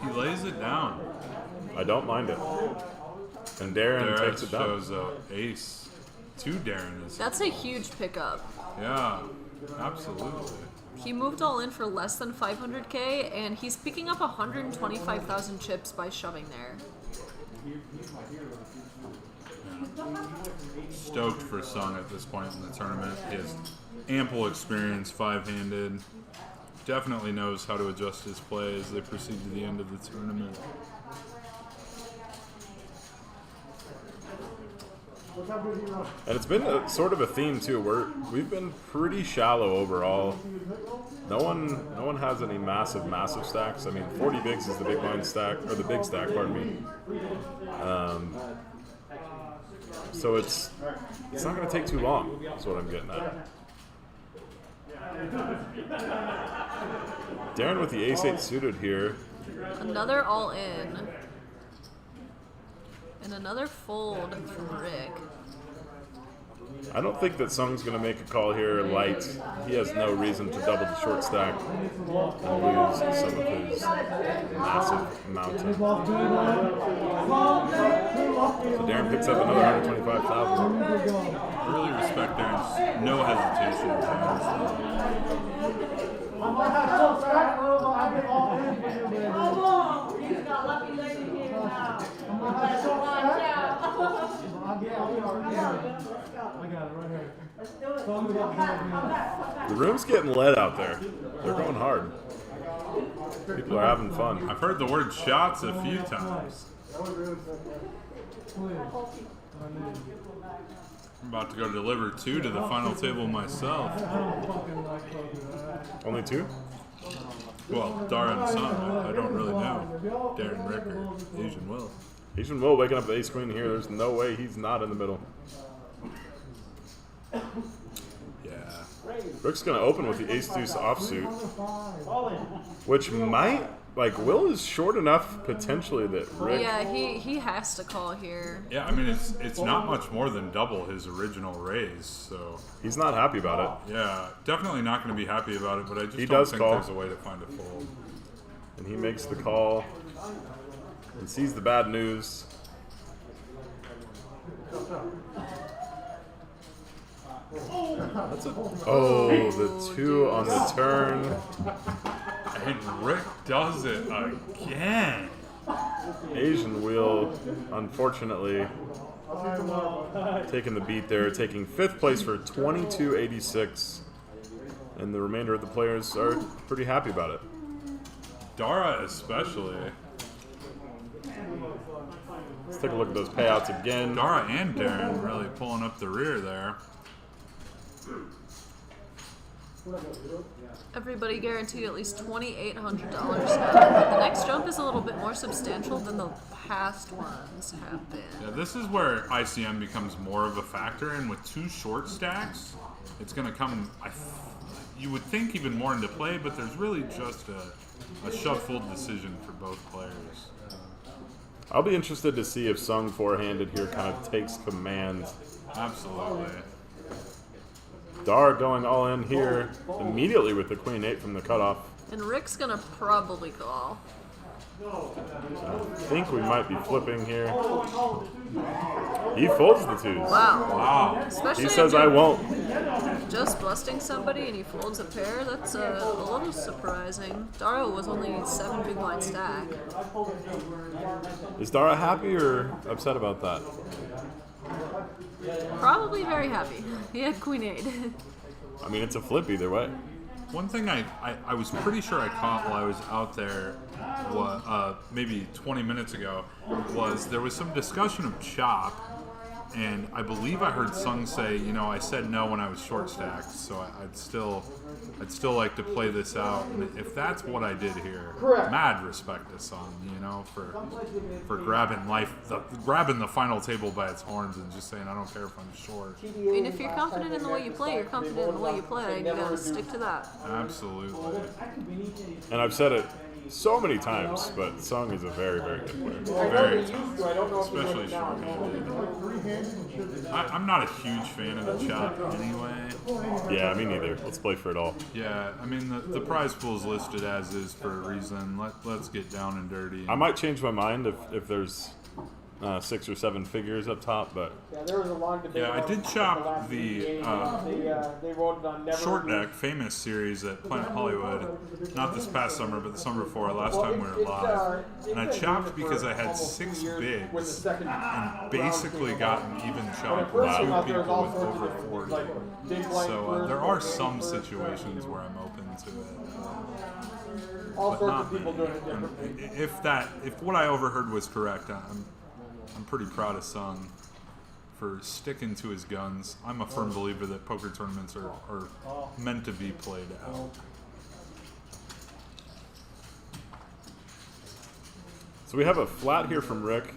Speaker 6: He lays it down.
Speaker 4: I don't mind it. And Darren
Speaker 6: Darren
Speaker 4: takes it down.
Speaker 6: shows ace to Darren.
Speaker 5: That's a huge pickup.
Speaker 6: Yeah, absolutely.
Speaker 5: He moved all in for less than 500K, and he's picking up 125,000 chips by shoving there.
Speaker 6: Stoked for Sung at this point in the tournament. He has ample experience, five-handed. Definitely knows how to adjust his play as they proceed to the end of the tournament.
Speaker 4: And it's been sort of a theme too. We've been pretty shallow overall. No one has any massive stacks. I mean, 40 bigs is the big blind stack, or the big stack, pardon me. So it's not going to take too long. That's what I'm getting at. Darren with the ace-8 suited here.
Speaker 5: Another all-in. And another fold from Rick.
Speaker 4: I don't think that Sung's going to make a call here light. He has no reason to double the short stack and lose some of his massive mountain. So Darren picks up another 125,000.
Speaker 6: I really respect Darren's no hesitation.
Speaker 8: He's got lucky lady here now. Watch out. Let's do it. Come back.
Speaker 4: The room's getting lit out there. They're going hard. People are having fun.
Speaker 6: I've heard the word shots a few times. I'm about to go deliver 2 to the final table myself.
Speaker 4: Only 2?
Speaker 6: Well, Dara and Son, I don't really know. Darren, Rick, or Asian Will.
Speaker 4: Asian Will waking up the ace queen here. There's no way he's not in the middle.
Speaker 6: Yeah.
Speaker 4: Rick's going to open with the ace deuce offsuit, which might, like, Will is short enough potentially that Rick.
Speaker 5: Yeah, he has to call here.
Speaker 6: Yeah, I mean, it's not much more than double his original raise, so.
Speaker 4: He's not happy about it.
Speaker 6: Yeah, definitely not going to be happy about it, but I just
Speaker 4: He
Speaker 6: don't
Speaker 4: does
Speaker 6: think
Speaker 4: call.
Speaker 6: there's a way to find a fold.
Speaker 4: And he makes the call and sees the bad news. Oh, the 2 on the turn.
Speaker 6: And Rick does it again.
Speaker 4: Asian Wheel, unfortunately, taking the beat there, taking 5th place for 22.86. And the remainder of the players are pretty happy about it.
Speaker 6: Dara especially.
Speaker 4: Let's take a look at those payouts again.
Speaker 6: Dara and Darren really pulling up the rear there.
Speaker 5: Everybody guaranteed at least $2,800. The next jump is a little bit more substantial than the past ones have been.
Speaker 6: Yeah, this is where ICM becomes more of a factor, and with 2 short stacks, it's going to come, you would think, even more into play, but there's really just a shove-fold decision for both players.
Speaker 4: I'll be interested to see if Sung four-handed here kind of takes command.
Speaker 6: Absolutely.
Speaker 4: Dar going all in here immediately with the queen 8 from the cutoff.
Speaker 5: And Rick's gonna probably call.
Speaker 4: I think we might be flipping here. He folds the 2s.
Speaker 5: Wow.
Speaker 6: Wow.
Speaker 5: Especially
Speaker 4: He says,
Speaker 5: if
Speaker 4: I
Speaker 5: you're
Speaker 4: won't.
Speaker 5: just busting somebody and he folds a pair, that's a little surprising. Daro was only 7 big blind stack.
Speaker 4: Is Dara happy or upset about that?
Speaker 5: Probably very happy. He had queen 8.
Speaker 4: I mean, it's a flip either way.
Speaker 6: One thing I was pretty sure I caught while I was out there, maybe 20 minutes ago, was there was some discussion of chop, and I believe I heard Sung say, you know, I said no when I was short stacked, so I'd still like to play this out. And if that's what I did here,
Speaker 1: Correct.
Speaker 6: mad respect to Sung, you know, for grabbing the final table by its horns and just saying, I don't care if I'm short.
Speaker 5: I mean, if you're confident in the way you play, you're confident in the way you play. You gotta stick to that.
Speaker 6: Absolutely.
Speaker 4: And I've said it so many times, but Sung is a very, very good player.
Speaker 1: I know
Speaker 6: Very
Speaker 1: they used to. I don't know if
Speaker 6: Especially
Speaker 1: they now.
Speaker 6: short-handed. I'm not a huge fan of the chop anyway.
Speaker 4: Yeah, me neither. Let's play for it all.
Speaker 6: Yeah, I mean, the prize pool is listed as is for a reason. Let's get down and dirty.
Speaker 4: I might change my mind if there's 6 or 7 figures up top, but
Speaker 1: Yeah, there was a long debate.
Speaker 6: Yeah, I
Speaker 1: about
Speaker 6: did
Speaker 1: the
Speaker 6: chop
Speaker 1: last
Speaker 6: the,
Speaker 1: game. They voted on never.
Speaker 6: Short Deck, famous series at Planet Hollywood. Not this past summer, but the summer before, last time we were live. And I chopped because I had 6 bigs and basically got an even chop with 2 people with over 40. So there are some situations where I'm open to it.
Speaker 1: All
Speaker 6: But
Speaker 1: sorts
Speaker 6: not
Speaker 1: of people
Speaker 6: many.
Speaker 1: doing it differently.
Speaker 6: If what I overheard was correct, I'm pretty proud of Sung for sticking to his guns. I'm a firm believer that poker tournaments are meant to be played out.
Speaker 4: So we have a flat here from Rick.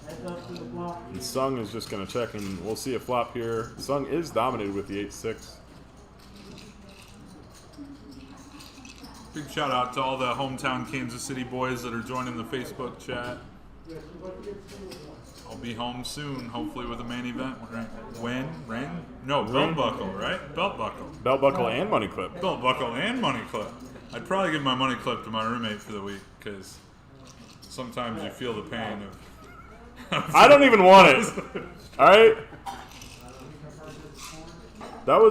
Speaker 7: Heads up to the block.
Speaker 4: And Sung is just going to check, and we'll see a flop here. Sung is dominated with the 8-6.
Speaker 6: Big shout out to all the hometown Kansas City boys that are joining the Facebook chat. I'll be home soon, hopefully with a main event. Win? Ring? No, belt buckle, right? Belt buckle.
Speaker 4: Belt buckle and money clip.
Speaker 6: Belt buckle and money clip. I'd probably give my money clip to my roommate for the week because sometimes you feel the pain of.
Speaker 4: I don't even want it. All right. That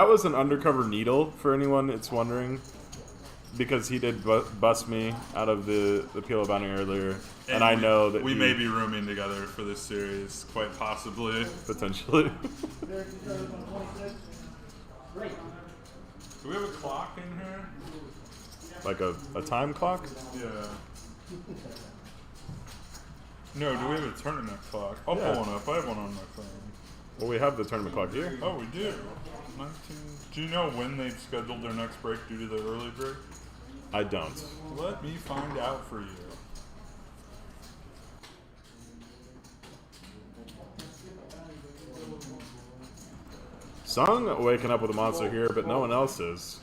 Speaker 4: was an undercover needle for anyone that's wondering, because he did bust me out of the Peel of Bounty earlier, and I know that
Speaker 6: we
Speaker 4: he,
Speaker 6: may be rooming together for this series, quite possibly.
Speaker 4: potentially.
Speaker 6: Do we have a clock in here?
Speaker 4: Like a time clock.
Speaker 6: Yeah. No, do we have a tournament clock? I'll
Speaker 4: Yeah.
Speaker 6: pull one up. I have one on my phone.
Speaker 4: Well, we have the tournament clock here.
Speaker 6: Oh, we do. 19. Do you know when they've scheduled their next break due to the early break?
Speaker 4: I don't.
Speaker 6: Let me find out for you.
Speaker 4: Sung waking up with a monster here, but no one else is.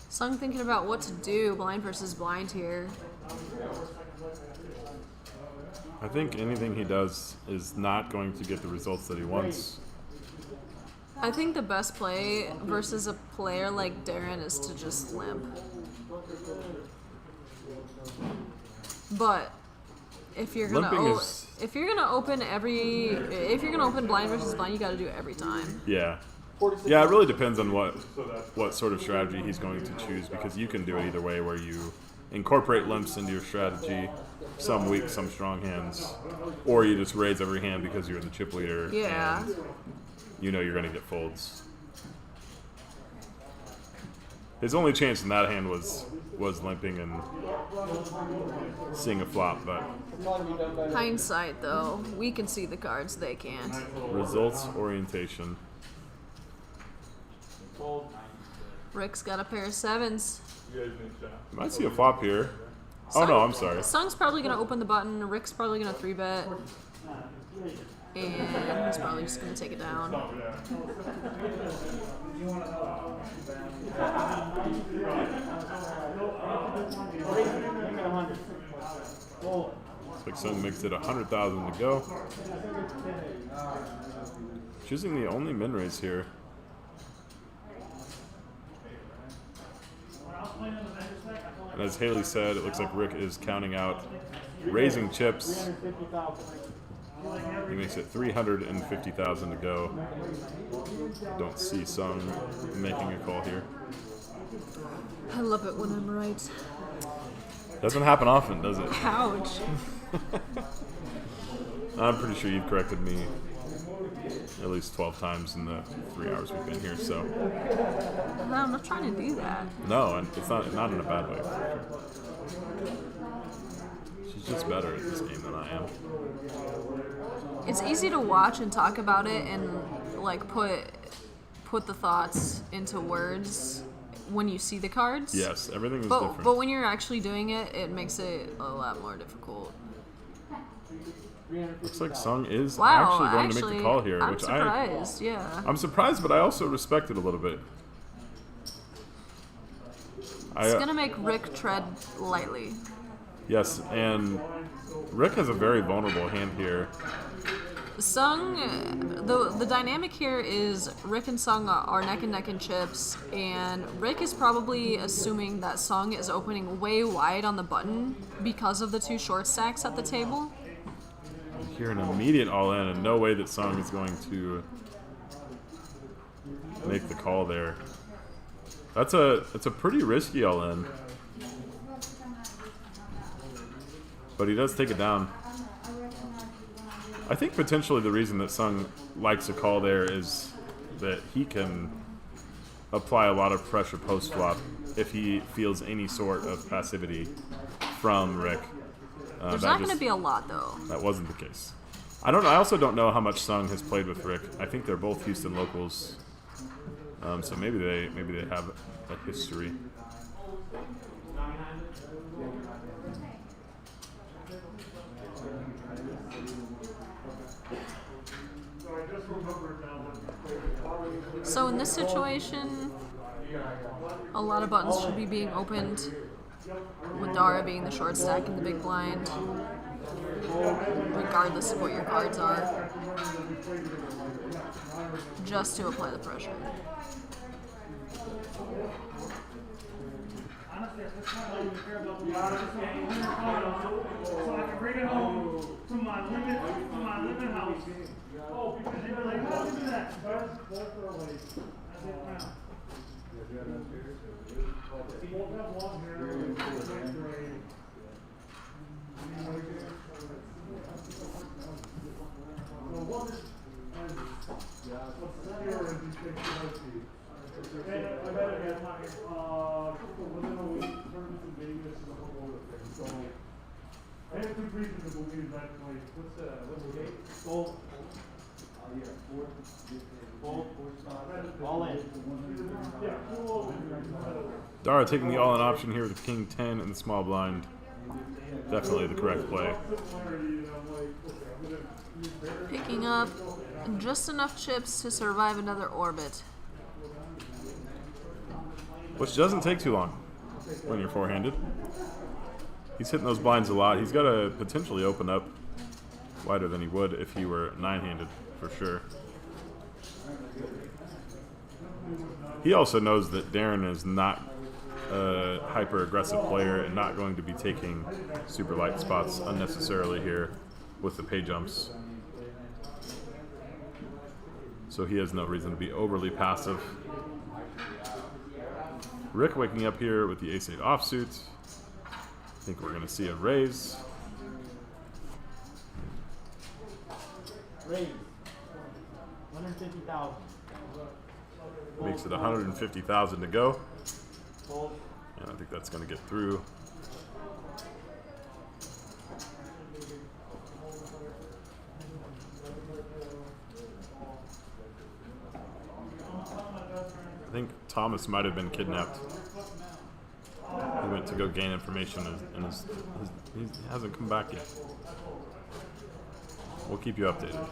Speaker 5: Sung thinking about what to do, blind versus blind here.
Speaker 4: I think anything he does is not going to get the results that he wants.
Speaker 5: I think the best play versus a player like Darren is to just limp. But if you're gonna
Speaker 4: Limping is-
Speaker 5: if you're gonna open blind versus blind, you got to do it every time.
Speaker 4: Yeah. Yeah, it really depends on what sort of strategy he's going to choose, because you can do it either way, where you incorporate limps into your strategy, some weak, some strong hands, or you just raise every hand because you're the chip leader.
Speaker 5: Yeah.
Speaker 4: And you know you're going to get folds. His only chance in that hand was limping and seeing a flop, but
Speaker 5: Hindsight, though, we can see the cards, they can't.
Speaker 4: results orientation.
Speaker 5: Rick's got a pair of sevens.
Speaker 4: You might see a flop here. Oh no, I'm sorry.
Speaker 5: Sung's probably gonna open the button. Rick's probably gonna 3-bet, and he's probably just gonna take it down.
Speaker 4: Looks like Sung makes it 100,000 to go. Choosing the only min raise here. And as Haley said, it looks like Rick is counting out raising chips. He makes it 350,000 to go. Don't see Sung making a call here.
Speaker 5: I love it when I'm right.
Speaker 4: Doesn't happen often, does it?
Speaker 5: Ouch.
Speaker 4: I'm pretty sure you've corrected me at least 12 times in the 3 hours we've been here, so.
Speaker 5: No, I'm not trying to do that.
Speaker 4: No, and it's not in a bad way, for sure. She's just better at this game than I am.
Speaker 5: It's easy to watch and talk about it and like put the thoughts into words when you see the cards.
Speaker 4: Yes, everything is
Speaker 5: But
Speaker 4: different.
Speaker 5: when you're actually doing it, it makes it a lot more difficult.
Speaker 4: Looks like Sung is
Speaker 5: Wow,
Speaker 4: actually going to make the call here,
Speaker 5: I'm
Speaker 4: which
Speaker 5: surprised. Yeah.
Speaker 4: I'm surprised, but I also respect it a little bit.
Speaker 5: It's gonna make Rick tread lightly.
Speaker 4: Yes, and Rick has a very vulnerable hand here.
Speaker 5: Sung, the dynamic here is Rick and Sung are neck and neck in chips, and Rick is probably assuming that Sung is opening way wide on the button because of the two short stacks at the table.
Speaker 4: Here an immediate all-in, and no way that Sung is going to make the call there. It's a pretty risky all-in, but he does take it down. I think potentially the reason that Sung likes a call there is that he can apply a lot of pressure post flop if he feels any sort of passivity from Rick.
Speaker 5: There's not going to be a lot though.
Speaker 4: That wasn't the case. I don't know. I also don't know how much Sung has played with Rick. I think they're both Houston locals, so maybe they have a history.
Speaker 5: So in this situation, a lot of buttons should be being opened, with Dara being the short stack in the big blind, regardless of what your cards are, just to apply the pressure.
Speaker 2: Honestly, at this point, I don't even care about the odds. So I can bring it home to my living house. Oh, because they were like, oh, look at that. That's it now. I better get my within a week, tournaments in Vegas and the whole other thing. So I have two reasons to believe that like what's the date? Gold.
Speaker 7: All in.
Speaker 2: Yeah, cool.
Speaker 4: Dara taking the all-in option here with King 10 and the small blind. Definitely the correct play.
Speaker 5: Picking up just enough chips to survive another orbit.
Speaker 4: Which doesn't take too long when you're four-handed. He's hitting those blinds a lot. He's got to potentially open up wider than he would if he were nine-handed, for sure. He also knows that Darren is not a hyper-aggressive player and not going to be taking super light spots unnecessarily here with the pay jumps. So he has no reason to be overly passive. Rick waking up here with the ace-8 offsuit. I think we're going to see a raise.
Speaker 7: Raise. 150,000.
Speaker 4: Makes it 150,000 to go.
Speaker 7: Fold.
Speaker 4: And I think that's going to get through. I think Thomas might have been kidnapped. He went to go gain information and he hasn't come back yet. We'll keep you updated.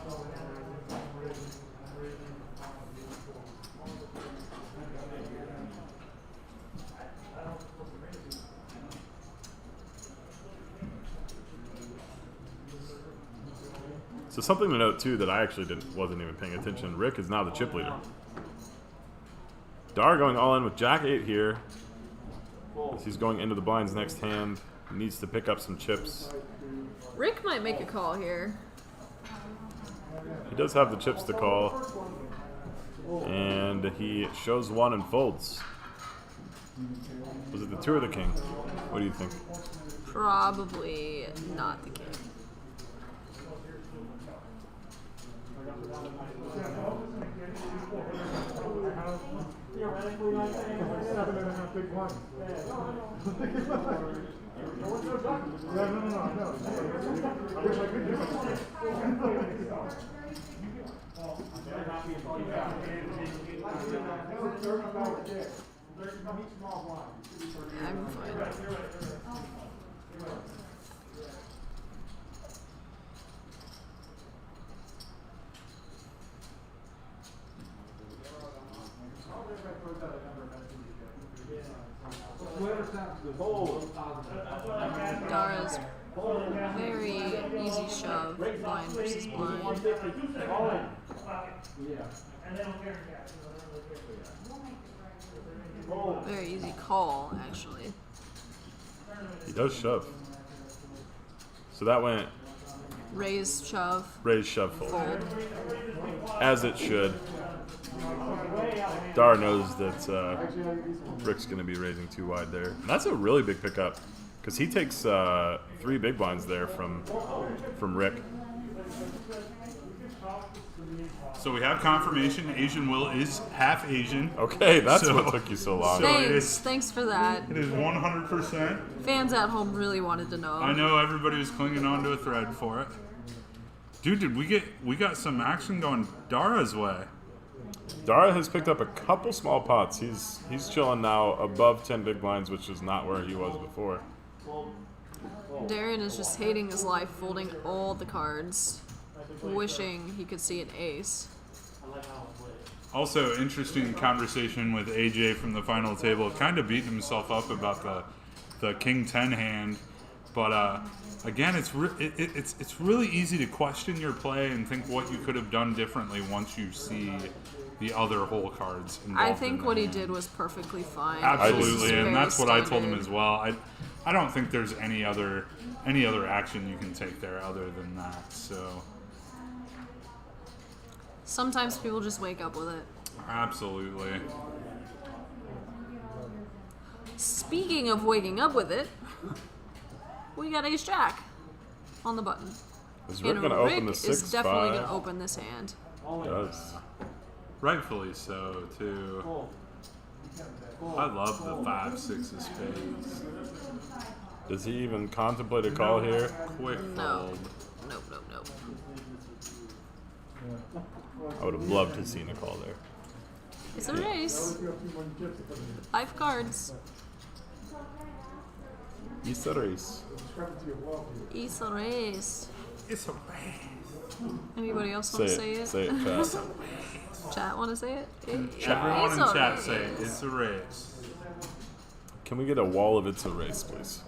Speaker 4: So something to note too that I actually wasn't even paying attention. Rick is now the chip leader. Dar going all in with Jack 8 here. As he's going into the blinds next hand. He needs to pick up some chips.
Speaker 5: Rick might make a call here.
Speaker 4: He does have the chips to call. And he shows one and folds. Was it the 2 or the king? What do you think?
Speaker 5: Probably not the king. I'm fine. Dara's very easy shove, blind versus blind. Very easy call, actually.
Speaker 4: He does shove. So that went
Speaker 5: Raise, shove,
Speaker 4: raise, shove, fold.
Speaker 5: fold.
Speaker 4: As it should. Dar knows that Rick's going to be raising too wide there. And that's a really big pickup because he takes 3 big blinds there from Rick.
Speaker 6: So we have confirmation Asian Will is half Asian.
Speaker 4: Okay, that's
Speaker 6: So-
Speaker 4: what took you so long.
Speaker 6: so-
Speaker 5: Thanks for that.
Speaker 6: It is 100%.
Speaker 5: Fans at home really wanted to know.
Speaker 6: I know everybody was clinging onto a thread for it. Dude, we got some action going Dara's way.
Speaker 4: Dara has picked up a couple small pots. He's chilling now above 10 big blinds, which is not where he was before.
Speaker 5: Darren is just hating his life, folding all the cards, wishing he could see an ace.
Speaker 6: Also, interesting conversation with AJ from the final table. Kind of beating himself up about the King 10 hand, but again, it's really easy to question your play and think what you could have done differently once you see the other hole cards involved.
Speaker 5: I think
Speaker 6: in
Speaker 5: what
Speaker 6: the
Speaker 5: he
Speaker 6: hand.
Speaker 5: did was perfectly fine.
Speaker 6: Absolutely,
Speaker 5: Very
Speaker 6: and that's what I told him
Speaker 5: standard.
Speaker 6: as well. I don't think there's any other action you can take there other than that. So
Speaker 5: Sometimes people just wake up with it.
Speaker 6: absolutely.
Speaker 5: Speaking of waking up with it, we got Ace Jack on the button.
Speaker 4: Is Rick
Speaker 5: And
Speaker 4: going to open the
Speaker 5: Rick
Speaker 4: 6
Speaker 5: is definitely going to
Speaker 4: 5?
Speaker 5: open this hand.
Speaker 4: Does.
Speaker 6: Rightfully so too. I love the 5-6 of spades.
Speaker 4: Does he even contemplate a call here?
Speaker 6: Quick
Speaker 5: No.
Speaker 6: fold.
Speaker 5: Nope, nope, nope.
Speaker 4: I would have loved to have seen a call there.
Speaker 5: It's a race. 5 cards.
Speaker 4: He's a race.
Speaker 5: It's a race.
Speaker 6: It's a race.
Speaker 5: Anybody else
Speaker 4: Say
Speaker 5: want to say
Speaker 4: it.
Speaker 5: it?
Speaker 4: Say it fast.
Speaker 5: Chat want to say it?
Speaker 6: Everyone
Speaker 5: It's
Speaker 6: in
Speaker 5: a
Speaker 6: chat
Speaker 5: race.
Speaker 6: say it's a race.
Speaker 4: Can we get a wall of it's a race, please?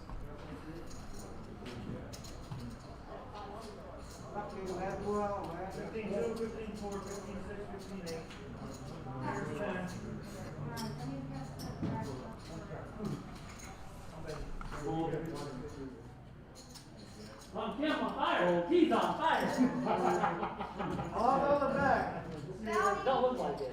Speaker 7: Kim on fire. He's on fire.
Speaker 1: On the back.
Speaker 7: Don't look like it.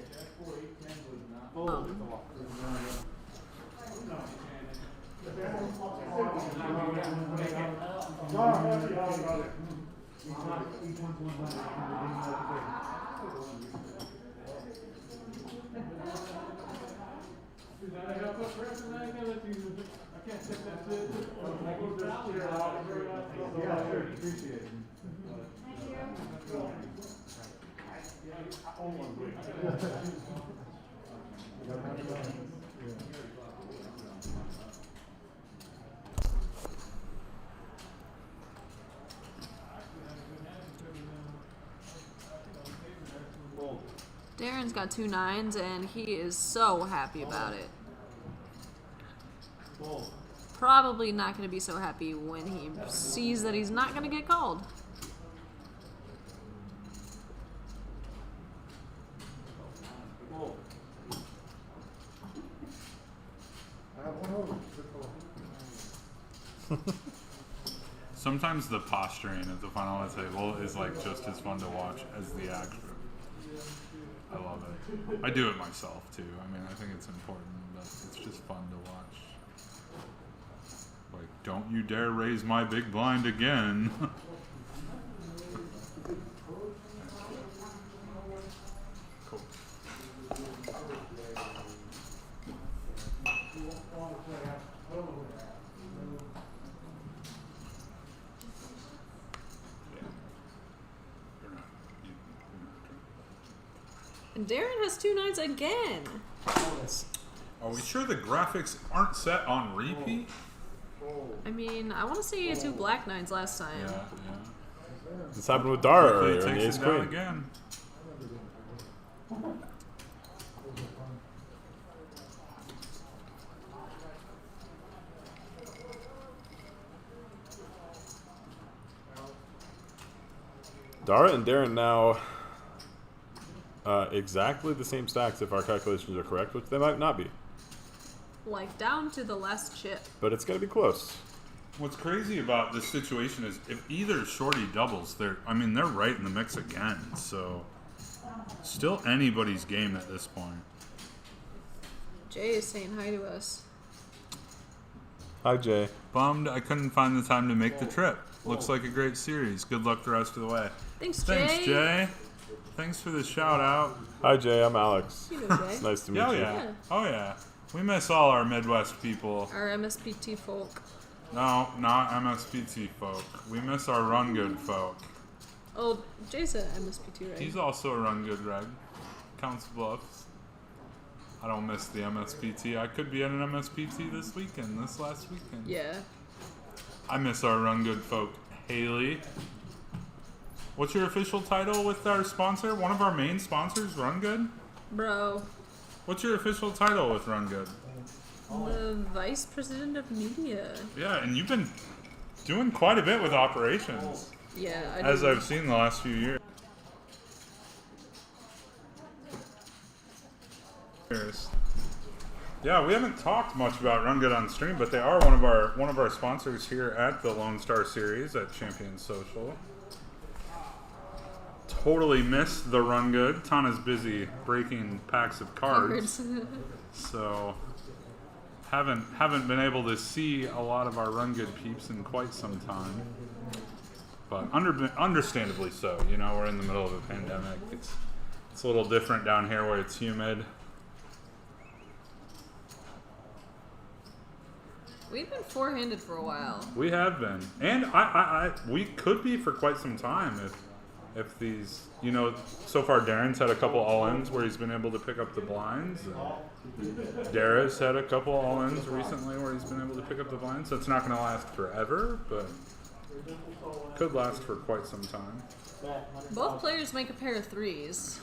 Speaker 5: Darren's got 2 9s and he is so happy about it. Probably not going to be so happy when he sees that he's not going to get called.
Speaker 6: Sometimes the posturing at the final table is like just as fun to watch as the action. I love it. I do it myself too. I mean, I think it's important, but it's just fun to watch. Like, don't you dare raise my big blind again. Cool.
Speaker 5: And Darren has 2 9s again.
Speaker 6: Are we sure the graphics aren't set on repeat?
Speaker 5: I mean, I want to say he had 2 black 9s last time.
Speaker 6: Yeah.
Speaker 4: This happened with Dara
Speaker 6: Quickly
Speaker 4: earlier in the
Speaker 6: takes
Speaker 4: Ace
Speaker 6: it down
Speaker 4: Queen.
Speaker 6: again.
Speaker 4: Dara and Darren now exactly the same stacks if our calculations are correct, which they might not be.
Speaker 5: Like, down to the last chip.
Speaker 4: But it's going to be close.
Speaker 6: What's crazy about this situation is if either shorty doubles, they're right in the mix again. So still anybody's game at this point.
Speaker 5: Jay is saying hi to us.
Speaker 4: Hi, Jay.
Speaker 6: Bummed I couldn't find the time to make the trip. Looks like a great series. Good luck the rest of the way.
Speaker 5: Thanks, Jay.
Speaker 6: Thanks, Jay. Thanks for the shout out.
Speaker 4: Hi, Jay. I'm Alex.
Speaker 5: You know Jay.
Speaker 4: It's nice to meet
Speaker 6: Oh
Speaker 4: you.
Speaker 6: yeah. Oh yeah. We miss all our Midwest people.
Speaker 5: Our MSPT folk.
Speaker 6: No, not MSPT folk. We miss our Run Good folk.
Speaker 5: Oh, Jay's a MSPT, right?
Speaker 6: He's also a Run Good reg. Counts Bluffs. I don't miss the MSPT. I could be at an MSPT this last weekend.
Speaker 5: Yeah.
Speaker 6: I miss our Run Good folk. Haley. What's your official title with our sponsor? One of our main sponsors, Run Good?
Speaker 5: Bro.
Speaker 6: What's your official title with Run Good?
Speaker 5: The Vice President of Media.
Speaker 6: Yeah, and you've been doing quite a bit with operations,
Speaker 5: Yeah, I
Speaker 6: as
Speaker 5: do.
Speaker 6: I've seen the last few years. Yeah, we haven't talked much about Run Good on stream, but they are one of our sponsors here at the Lone Star Series at Champion Social. Totally missed the Run Good. Tana's busy breaking packs of cards, so haven't been able to see a lot of our Run Good peeps in quite some time. But understandably so. You know, we're in the middle of a pandemic. It's a little different down here where it's humid.
Speaker 5: We've been four-handed for a while.
Speaker 6: We have been, and we could be for quite some time if these, you know, so far Darren's had a couple all-ins where he's been able to pick up the blinds. And Dara's had a couple all-ins recently where he's been able to pick up the blinds. So it's not going to last forever, but could last for quite some time.
Speaker 5: Both players make a pair of threes.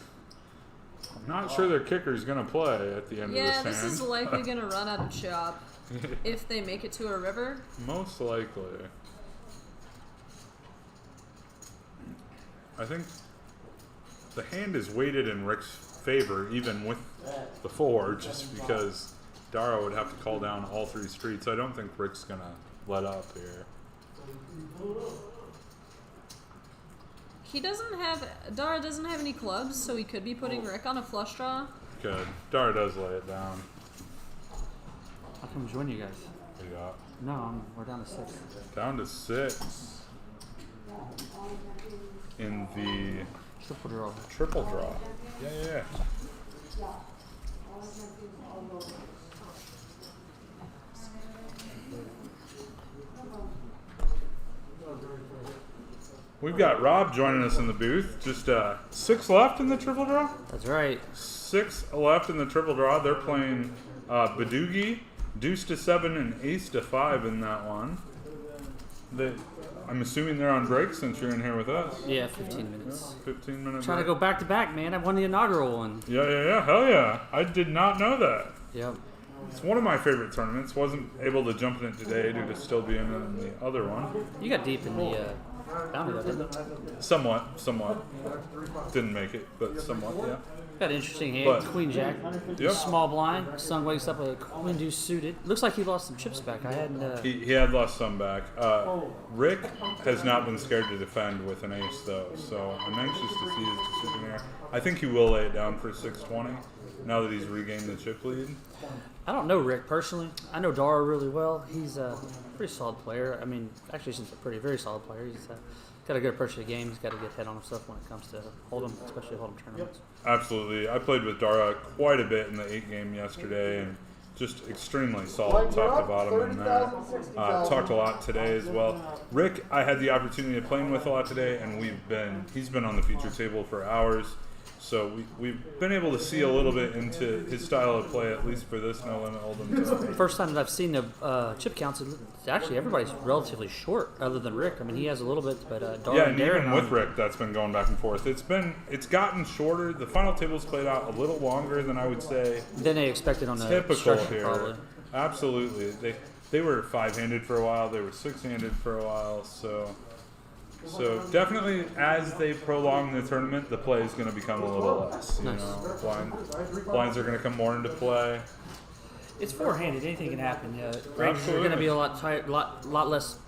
Speaker 6: I'm not sure their kicker's going to play at the end
Speaker 5: Yeah,
Speaker 6: of this
Speaker 5: this is likely going to run out of chop if they make it to a river.
Speaker 6: Most likely. I think the hand is weighted in Rick's favor, even with the 4, just because Dara would have to call down all 3 streets. I don't think Rick's going to let up here.
Speaker 5: Dara doesn't have any clubs, so he could be putting Rick on a flush draw.
Speaker 6: Good. Dara does lay it down.
Speaker 7: I'll come join you guys.
Speaker 6: We got
Speaker 7: No, we're down to 6.
Speaker 6: down to 6 in the
Speaker 7: Triple draw.
Speaker 6: triple draw. Yeah. We've got Rob joining us in the booth. Just 6 left in the triple draw.
Speaker 7: That's right.
Speaker 6: 6 left in the triple draw. They're playing Badoogie, Deuce to 7, and Ace to 5 in that one. I'm assuming they're on break since you're in here with us.
Speaker 7: Yeah, 15 minutes.
Speaker 6: 15 minutes.
Speaker 7: Trying to go back to back, man. I won the inaugural one.
Speaker 6: Yeah. Hell yeah. I did not know that.
Speaker 7: Yep.
Speaker 6: It's one of my favorite tournaments. Wasn't able to jump in it today due to still being in the other one.
Speaker 7: You got deep in the boundary, though, didn't you?
Speaker 6: Somewhat. Didn't make it, but somewhat, yeah.
Speaker 7: Got an interesting hand.
Speaker 6: But-
Speaker 7: Queen Jack.
Speaker 6: Yep.
Speaker 7: Small blind. Son wakes up with a Queen Deuce suited. Looks like he lost some chips back. I hadn't.
Speaker 6: He had lost some back. Rick has not been scared to defend with an ace, though, so I'm anxious to see his decision here. I think he will lay it down for 620 now that he's regained the chip lead.
Speaker 7: I don't know Rick personally. I know Dara really well. He's a pretty solid player. I mean, actually, he's a very solid player. He's got a good approach to the game. He's got a good head on himself when it comes to Hold'em, especially Hold'em tournaments.
Speaker 6: Absolutely. I played with Dara quite a bit in the 8 game yesterday, and just extremely solid top to bottom in that. Talked a lot today as well. Rick, I had the opportunity of playing with a lot today, and he's been on the feature table for hours. So we've been able to see a little bit into his style of play, at least for this No Limit Hold'em tournament.
Speaker 7: First time that I've seen the chip counts, actually everybody's relatively short, other than Rick. I mean, he has a little bit, but Dara
Speaker 6: Yeah,
Speaker 7: and
Speaker 6: and even
Speaker 7: Darren
Speaker 6: with Rick, that's been going back and forth. It's gotten shorter. The final table's played out a little longer than I would say
Speaker 7: than they expected on the
Speaker 6: typical
Speaker 7: structure,
Speaker 6: here.
Speaker 7: probably.
Speaker 6: Absolutely. They were 5-handed for a while. They were 6-handed for a while. So definitely, as they prolong the tournament, the play is going to become a little less. You
Speaker 7: Nice.
Speaker 6: know, blinds are going to come more into play.
Speaker 7: It's four-handed. Anything can happen. Rangers are going to be a lot tight, lot less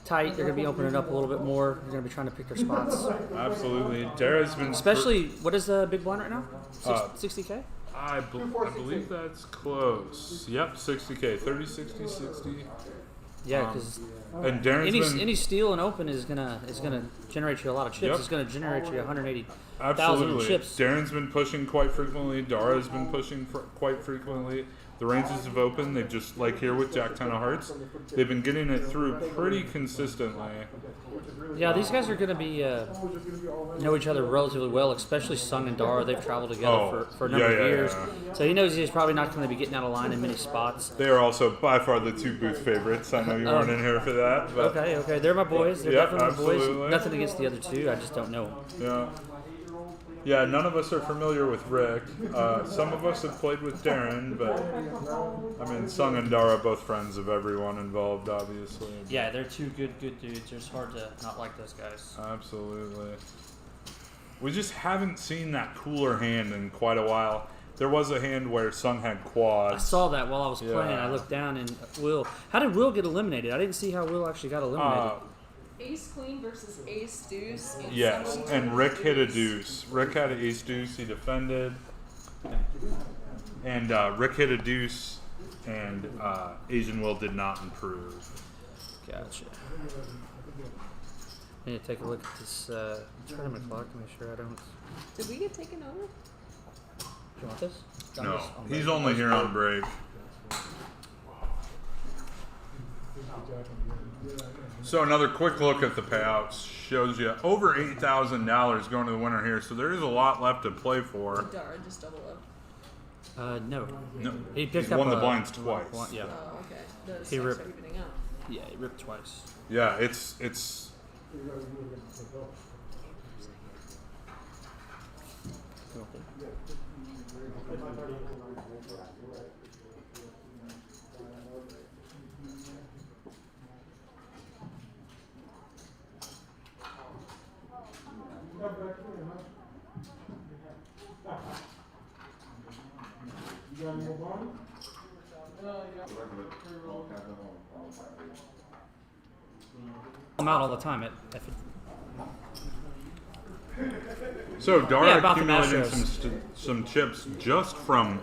Speaker 7: tight. They're going to be opening it up a little bit more. They're going to be trying to pick their spots.
Speaker 6: Absolutely. Dara's been
Speaker 7: Especially, what is the big blind right now? 60K?
Speaker 6: I believe that's close. Yep, 60K. 30, 60, 60.
Speaker 7: Yeah, because
Speaker 6: And Darren's been
Speaker 7: any steal and open is gonna generate you a lot of chips.
Speaker 6: Yep.
Speaker 7: It's gonna generate you 180,000
Speaker 6: absolutely.
Speaker 7: chips.
Speaker 6: Darren's been pushing quite frequently. Dara's been pushing quite frequently. The ranges have opened. They've just like here with Jack 10 of Hearts, they've been getting it through pretty consistently.
Speaker 7: Yeah, these guys are gonna be know each other relatively well, especially Sung and Dara. They've traveled together for a number of years, so he knows he's probably not going to be getting out of line in many spots.
Speaker 6: They are also by far the two booth favorites. I know you weren't in here for that, but
Speaker 7: Okay, they're my boys. They're
Speaker 6: Yep,
Speaker 7: definitely my
Speaker 6: absolutely.
Speaker 7: boys. Nothing against the other two. I just don't know them.
Speaker 6: yeah, none of us are familiar with Rick. Some of us have played with Darren, but I mean, Sung and Dara are both friends of everyone involved, obviously.
Speaker 7: Yeah, they're two good dudes. It's hard to not like those guys.
Speaker 6: Absolutely. We just haven't seen that cooler hand in quite a while. There was a hand where Sung had quads.
Speaker 7: I saw that while I was playing.
Speaker 6: Yeah.
Speaker 7: I looked down and Will. How did Will get eliminated? I didn't see how Will actually got eliminated.
Speaker 5: Ace queen versus ace deuce.
Speaker 6: Yes, and Rick hit a deuce. Rick had an ace deuce. He defended, and Rick hit a deuce, and Asian Will did not improve.
Speaker 7: Gotcha. I need to take a look at this tournament clock to make sure I don't.
Speaker 5: Did we get taken over?
Speaker 7: Do you want this?
Speaker 6: No, he's only here on break. So another quick look at the payouts shows you over $8,000 going to the winner here. So there is a lot left to play for.
Speaker 5: Did Dara just double up?
Speaker 7: No.
Speaker 6: No,
Speaker 7: He picked
Speaker 6: he's
Speaker 7: up
Speaker 6: won the
Speaker 7: a-
Speaker 6: blinds twice.
Speaker 7: Yeah.
Speaker 5: Oh, okay. The
Speaker 7: He
Speaker 5: stacks
Speaker 7: ripped-
Speaker 5: are evening out.
Speaker 7: Yeah, he ripped twice.
Speaker 6: Yeah, it's.
Speaker 7: I'm out all the time at
Speaker 6: So Dara
Speaker 7: Yeah, about the
Speaker 6: accumulating
Speaker 7: Astros.
Speaker 6: some chips just from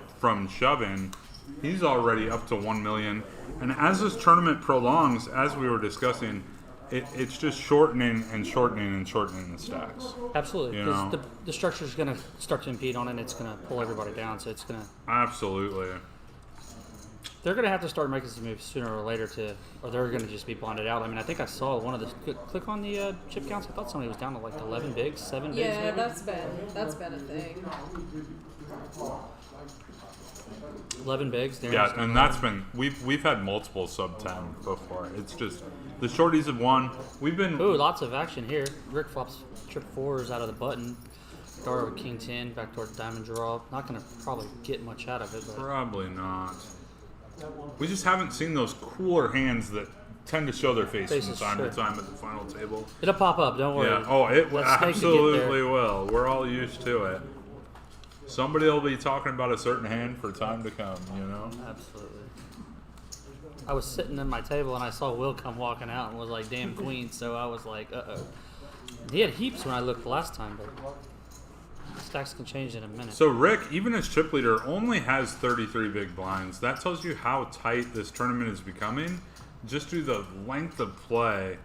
Speaker 6: shoving. He's already up to 1 million, and as this tournament prolongs, as we were discussing, it's just shortening and shortening and shortening the stacks.
Speaker 7: Absolutely,
Speaker 6: You
Speaker 7: because
Speaker 6: know.
Speaker 7: the structure is going to start to impede on it. And it's going to pull everybody down. So it's going to.
Speaker 6: Absolutely.
Speaker 7: They're going to have to start making some moves sooner or later or they're going to just be blinded out. I mean, I think I saw one of the click on the chip counts. I thought somebody was down to like 11 bigs, 7 bigs.
Speaker 5: Yeah,
Speaker 7: Maybe.
Speaker 5: that's been a thing.
Speaker 7: 11 bigs.
Speaker 6: Yeah, and that's been we've had multiple sub 10 before. It's just the shorties have won. We've been
Speaker 7: Ooh, lots of action here. Rick flops trip 4s out of the button. Dara with king 10 back towards diamond draw. Not going to probably get much out of it, but
Speaker 6: probably not. We just haven't seen those cooler hands that tend to show their face from
Speaker 7: Faces,
Speaker 6: time
Speaker 7: sure.
Speaker 6: to time at the final table.
Speaker 7: it'll pop up. Don't worry.
Speaker 6: Yeah. Oh, it
Speaker 7: Let Snake get
Speaker 6: absolutely
Speaker 7: there.
Speaker 6: will. We're all used to it. Somebody will be talking about a certain hand for time to come. You know.
Speaker 7: Absolutely. I was sitting at my table and I saw Will come walking out and was like, "Damn queen!" So I was like, "Uh oh." He had heaps when I looked last time, but stacks can change in a minute.
Speaker 6: So Rick, even as chip leader, only has 33 big blinds. That tells you how tight this tournament is becoming, just through the length of play.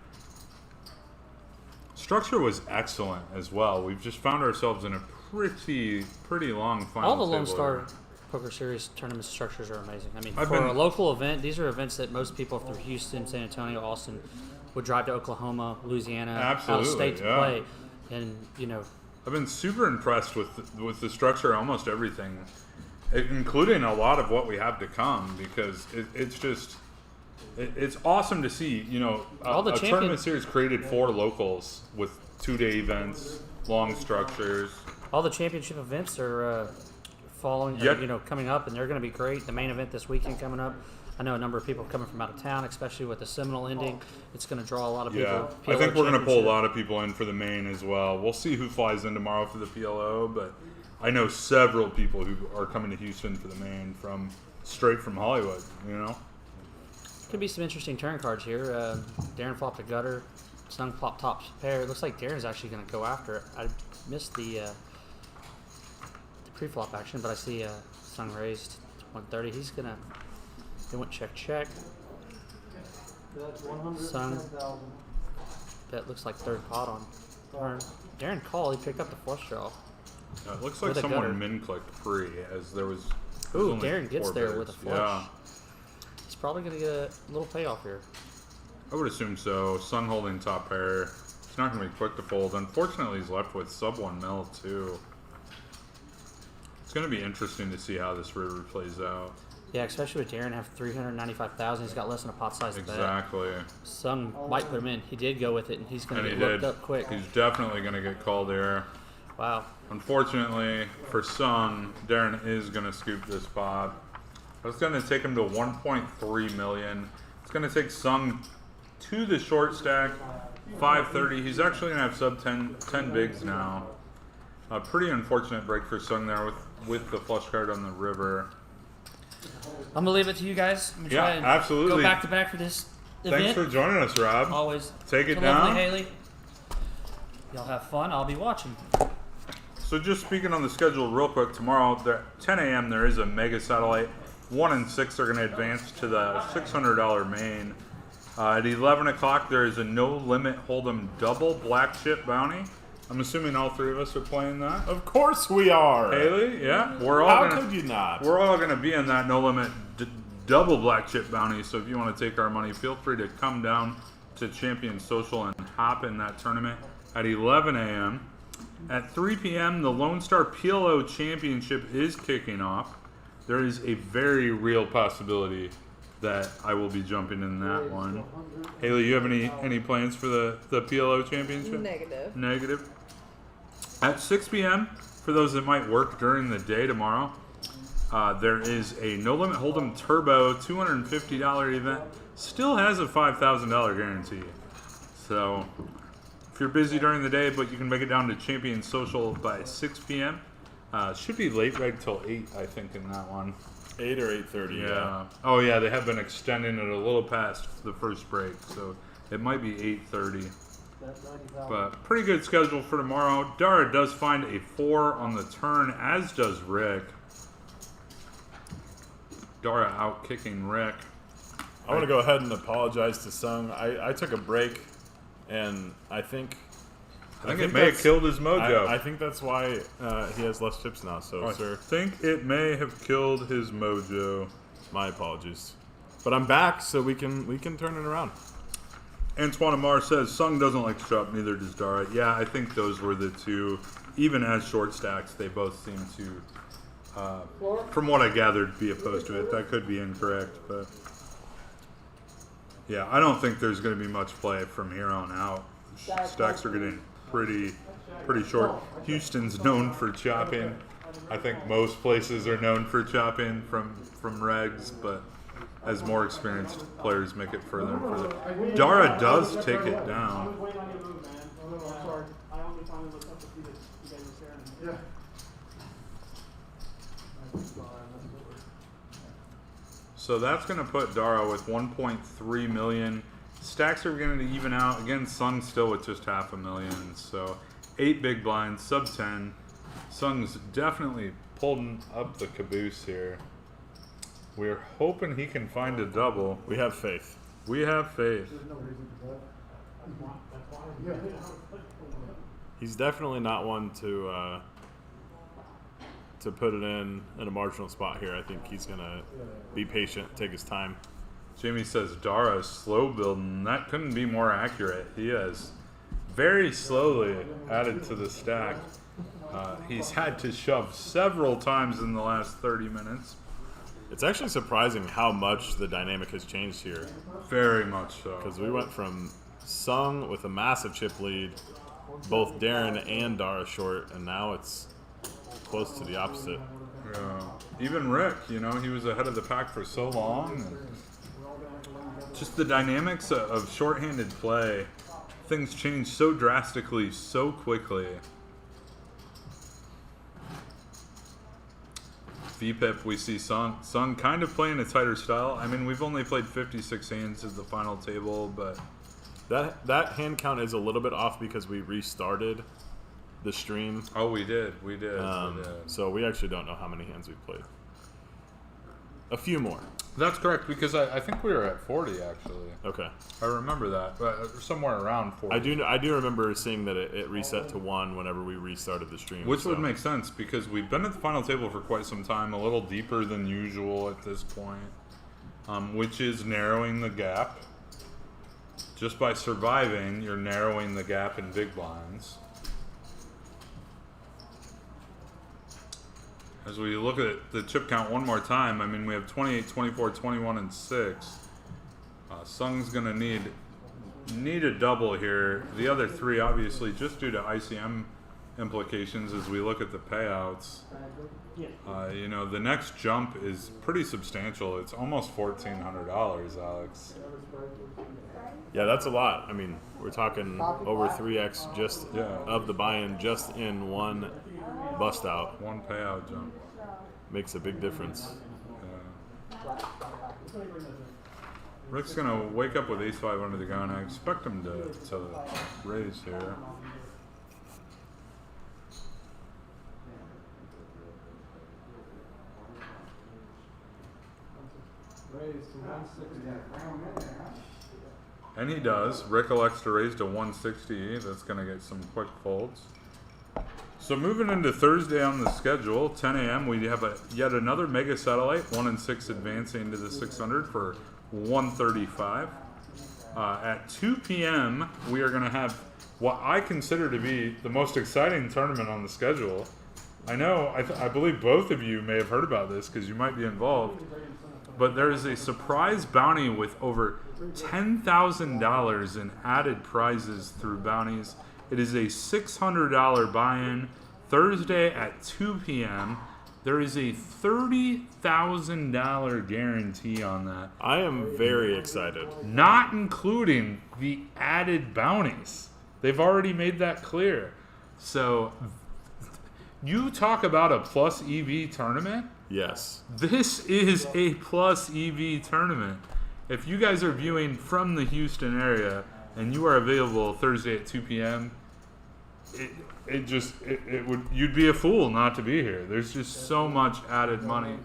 Speaker 6: Structure was excellent as well. We've just found ourselves in a pretty long final
Speaker 7: All the Lone
Speaker 6: table
Speaker 7: Star
Speaker 6: here.
Speaker 7: Poker Series tournament structures are amazing. I mean,
Speaker 6: I've
Speaker 7: for
Speaker 6: been-
Speaker 7: a local event, these are events that most people from Houston, San Antonio, Austin would drive to Oklahoma, Louisiana, out of
Speaker 6: Absolutely,
Speaker 7: state to
Speaker 6: yeah.
Speaker 7: play. And, you know,
Speaker 6: I've been super impressed with the structure, of almost everything, including a lot of what we have to come, because it's awesome to see. You know,
Speaker 7: All the
Speaker 6: a
Speaker 7: champion-
Speaker 6: tournament series created for locals with 2-day events, long structures.
Speaker 7: all the championship events are following,
Speaker 6: Yep.
Speaker 7: you know, coming up, and they're going to be great. The main event this weekend coming up. I know a number of people coming from out of town, especially with the Seminole ending. It's going to draw a lot of people.
Speaker 6: Yeah, I
Speaker 7: PLO
Speaker 6: think we're going to pull a
Speaker 7: championship.
Speaker 6: lot of people in for the main as well. We'll see who flies in tomorrow for the PLO, but I know several people who are coming to Houston for the main straight from Hollywood. You know,
Speaker 7: Could be some interesting turn cards here. Darren flopped a gutter. Sung flopped top pair. It looks like Darren's actually going to go after it. I missed the pre-flop action, but I see Sung raised 130. He went check. Sung. That looks like third pot on turn. Darren call. He picked up the flush draw.
Speaker 6: It looks like
Speaker 7: With a gutter.
Speaker 6: someone min-clicked pre, as there was
Speaker 7: Ooh,
Speaker 6: only
Speaker 7: Darren gets
Speaker 6: 4
Speaker 7: there
Speaker 6: bids.
Speaker 7: with a flush.
Speaker 6: Yeah,
Speaker 7: He's probably gonna get a little payoff here.
Speaker 6: I would assume so. Sung holding top pair. It's not going to be quick to fold. Unfortunately, he's left with sub 1 mil too. It's going to be interesting to see how this river plays out.
Speaker 7: Yeah, especially with Darren have 395,000. He's got less than a pot size to bet.
Speaker 6: Exactly.
Speaker 7: Sung might put him in. He did go with it, and he's gonna
Speaker 6: And he
Speaker 7: get looked
Speaker 6: did.
Speaker 7: up quick.
Speaker 6: He's definitely going to get called here.
Speaker 7: Wow.
Speaker 6: Unfortunately for Sung, Darren is going to scoop this pot. That's going to take him to 1.3 million. It's going to take Sung to the short stack, 530. He's actually going to have sub 10 bigs now. A pretty unfortunate break for Sung there with the flush card on the river.
Speaker 7: I'm gonna leave it to you guys. I'm gonna
Speaker 6: Yeah,
Speaker 7: try and
Speaker 6: absolutely.
Speaker 7: go back to back for this event.
Speaker 6: Thanks for joining us, Rob.
Speaker 7: Always.
Speaker 6: Take it
Speaker 7: So lovely,
Speaker 6: down.
Speaker 7: Haley. Y'all have fun. I'll be watching.
Speaker 6: So just speaking on the schedule real quick, tomorrow at 10 a.m. there is a mega satellite. 1 and 6 are going to advance to the $600 main. At 11 o'clock there is a no limit hold'em double black chip bounty. I'm assuming all 3 of us are playing that.
Speaker 4: Of course we are.
Speaker 6: Haley, yeah, we're all
Speaker 4: How
Speaker 6: gonna,
Speaker 4: could you not?
Speaker 6: We're all going to be in that no limit double black chip bounty. So if you want to take our money, feel free to come down to Champion Social and hop in that tournament at 11 a.m. At 3 p.m., the Lone Star PLO Championship is kicking off. There is a very real possibility that I will be jumping in that one. Haley, you have any plans for the PLO Championship?
Speaker 5: Negative.
Speaker 6: Negative. At 6 p.m., for those that might work during the day tomorrow, there is a No Limit Hold'em Turbo $250 event. Still has a $5,000 guarantee. So if you're busy during the day, but you can make it down to Champion Social by 6 p.m. Should be late reg till 8, I think, in that one.
Speaker 4: 8 or 8:30.
Speaker 6: Yeah. Oh yeah, they have been extending it a little past the first break, so it might be 8:30. But pretty good schedule for tomorrow. Dara does find a 4 on the turn, as does Rick. Dara out kicking Rick.
Speaker 4: I want to go ahead and apologize to Sung. I took a break, and I think
Speaker 6: it may have
Speaker 4: that's-
Speaker 6: killed his mojo.
Speaker 4: I think that's why he has less chips now. So,
Speaker 6: I
Speaker 4: sir,
Speaker 6: think it may have killed his mojo.
Speaker 4: my apologies. But I'm back, so we can turn it around.
Speaker 6: Antoine Amar says Sung doesn't like to chop, neither does Dara. Yeah, I think those were the two. Even as short stacks, they both seem to, from what I gathered, be opposed to it. That could be incorrect, but yeah, I don't think there's going to be much play from here on out. Stacks are getting pretty short. Houston's known for chopping. I think most places are known for chopping from regs, but as more experienced players make it further and further. Dara does take it down. So that's going to put Dara with 1.3 million. Stacks are going to even out. Again, Sung still with just $500,000. So 8 big blinds, sub 10. Sung's definitely pulling up the caboose here. We're hoping he can find a double.
Speaker 4: We have faith.
Speaker 6: We have faith.
Speaker 4: He's definitely not one to put it in a marginal spot here. I think he's gonna be patient, take his time.
Speaker 6: Jamie says Dara is slow building. That couldn't be more accurate. He has very slowly added to the stack. He's had to shove several times in the last 30 minutes.
Speaker 4: It's actually surprising how much the dynamic has changed here,
Speaker 6: Very much so.
Speaker 4: because we went from Sung with a massive chip lead, both Darren and Dara short, and now it's close to the opposite.
Speaker 6: Yeah. Even Rick, you know, he was ahead of the pack for so long. And just the dynamics of shorthanded play, things change so drastically, so quickly. VPIP, we see Sung kind of playing a tighter style. I mean, we've only played 56 hands at the final table, but
Speaker 4: That hand count is a little bit off because we restarted the stream.
Speaker 6: oh, we did.
Speaker 4: So we actually don't know how many hands we've played. A few more.
Speaker 6: That's correct, because I think we were at 40 actually.
Speaker 4: Okay.
Speaker 6: I remember that, but somewhere around 40.
Speaker 4: I do remember seeing that it reset to 1 whenever we restarted the stream.
Speaker 6: Which
Speaker 4: so.
Speaker 6: would make sense because we've been at the final table for quite some time, a little deeper than usual at this point, which is narrowing the gap. Just by surviving, you're narrowing the gap in big blinds. As we look at the chip count one more time, I mean, we have 28, 24, 21, and 6. Sung's going to need a double here. The other 3, obviously, just due to ICM implications as we look at the payouts. You know, the next jump is pretty substantial. It's almost $1,400, Alex.
Speaker 4: Yeah, that's a lot. I mean, we're talking over 3x just of the buy-in just in one bust out.
Speaker 6: One payout jump.
Speaker 4: Makes a big difference.
Speaker 6: Rick's going to wake up with ace-5 under the gun. I expect him to raise here. And he does. Rick elects to raise to 160. That's going to get some quick folds. So moving into Thursday on the schedule, 10 a.m. we have yet another mega satellite, 1 and 6 advancing to the 600 for 135. At 2 p.m. we are going to have what I consider to be the most exciting tournament on the schedule. I know, I believe both of you may have heard about this because you might be involved, but there is a surprise bounty with over $10,000 in added prizes through bounties. It is a $600 buy-in Thursday at 2 p.m. There is a $30,000 guarantee on that.
Speaker 4: I am very excited.
Speaker 6: Not including the added bounties. They've already made that clear. So, you talk about a plus EV tournament?
Speaker 4: Yes.
Speaker 6: This is a plus EV tournament. If you guys are viewing from the Houston area and you are available Thursday at 2 p.m., you'd be a fool not to be here. There's just so much added money.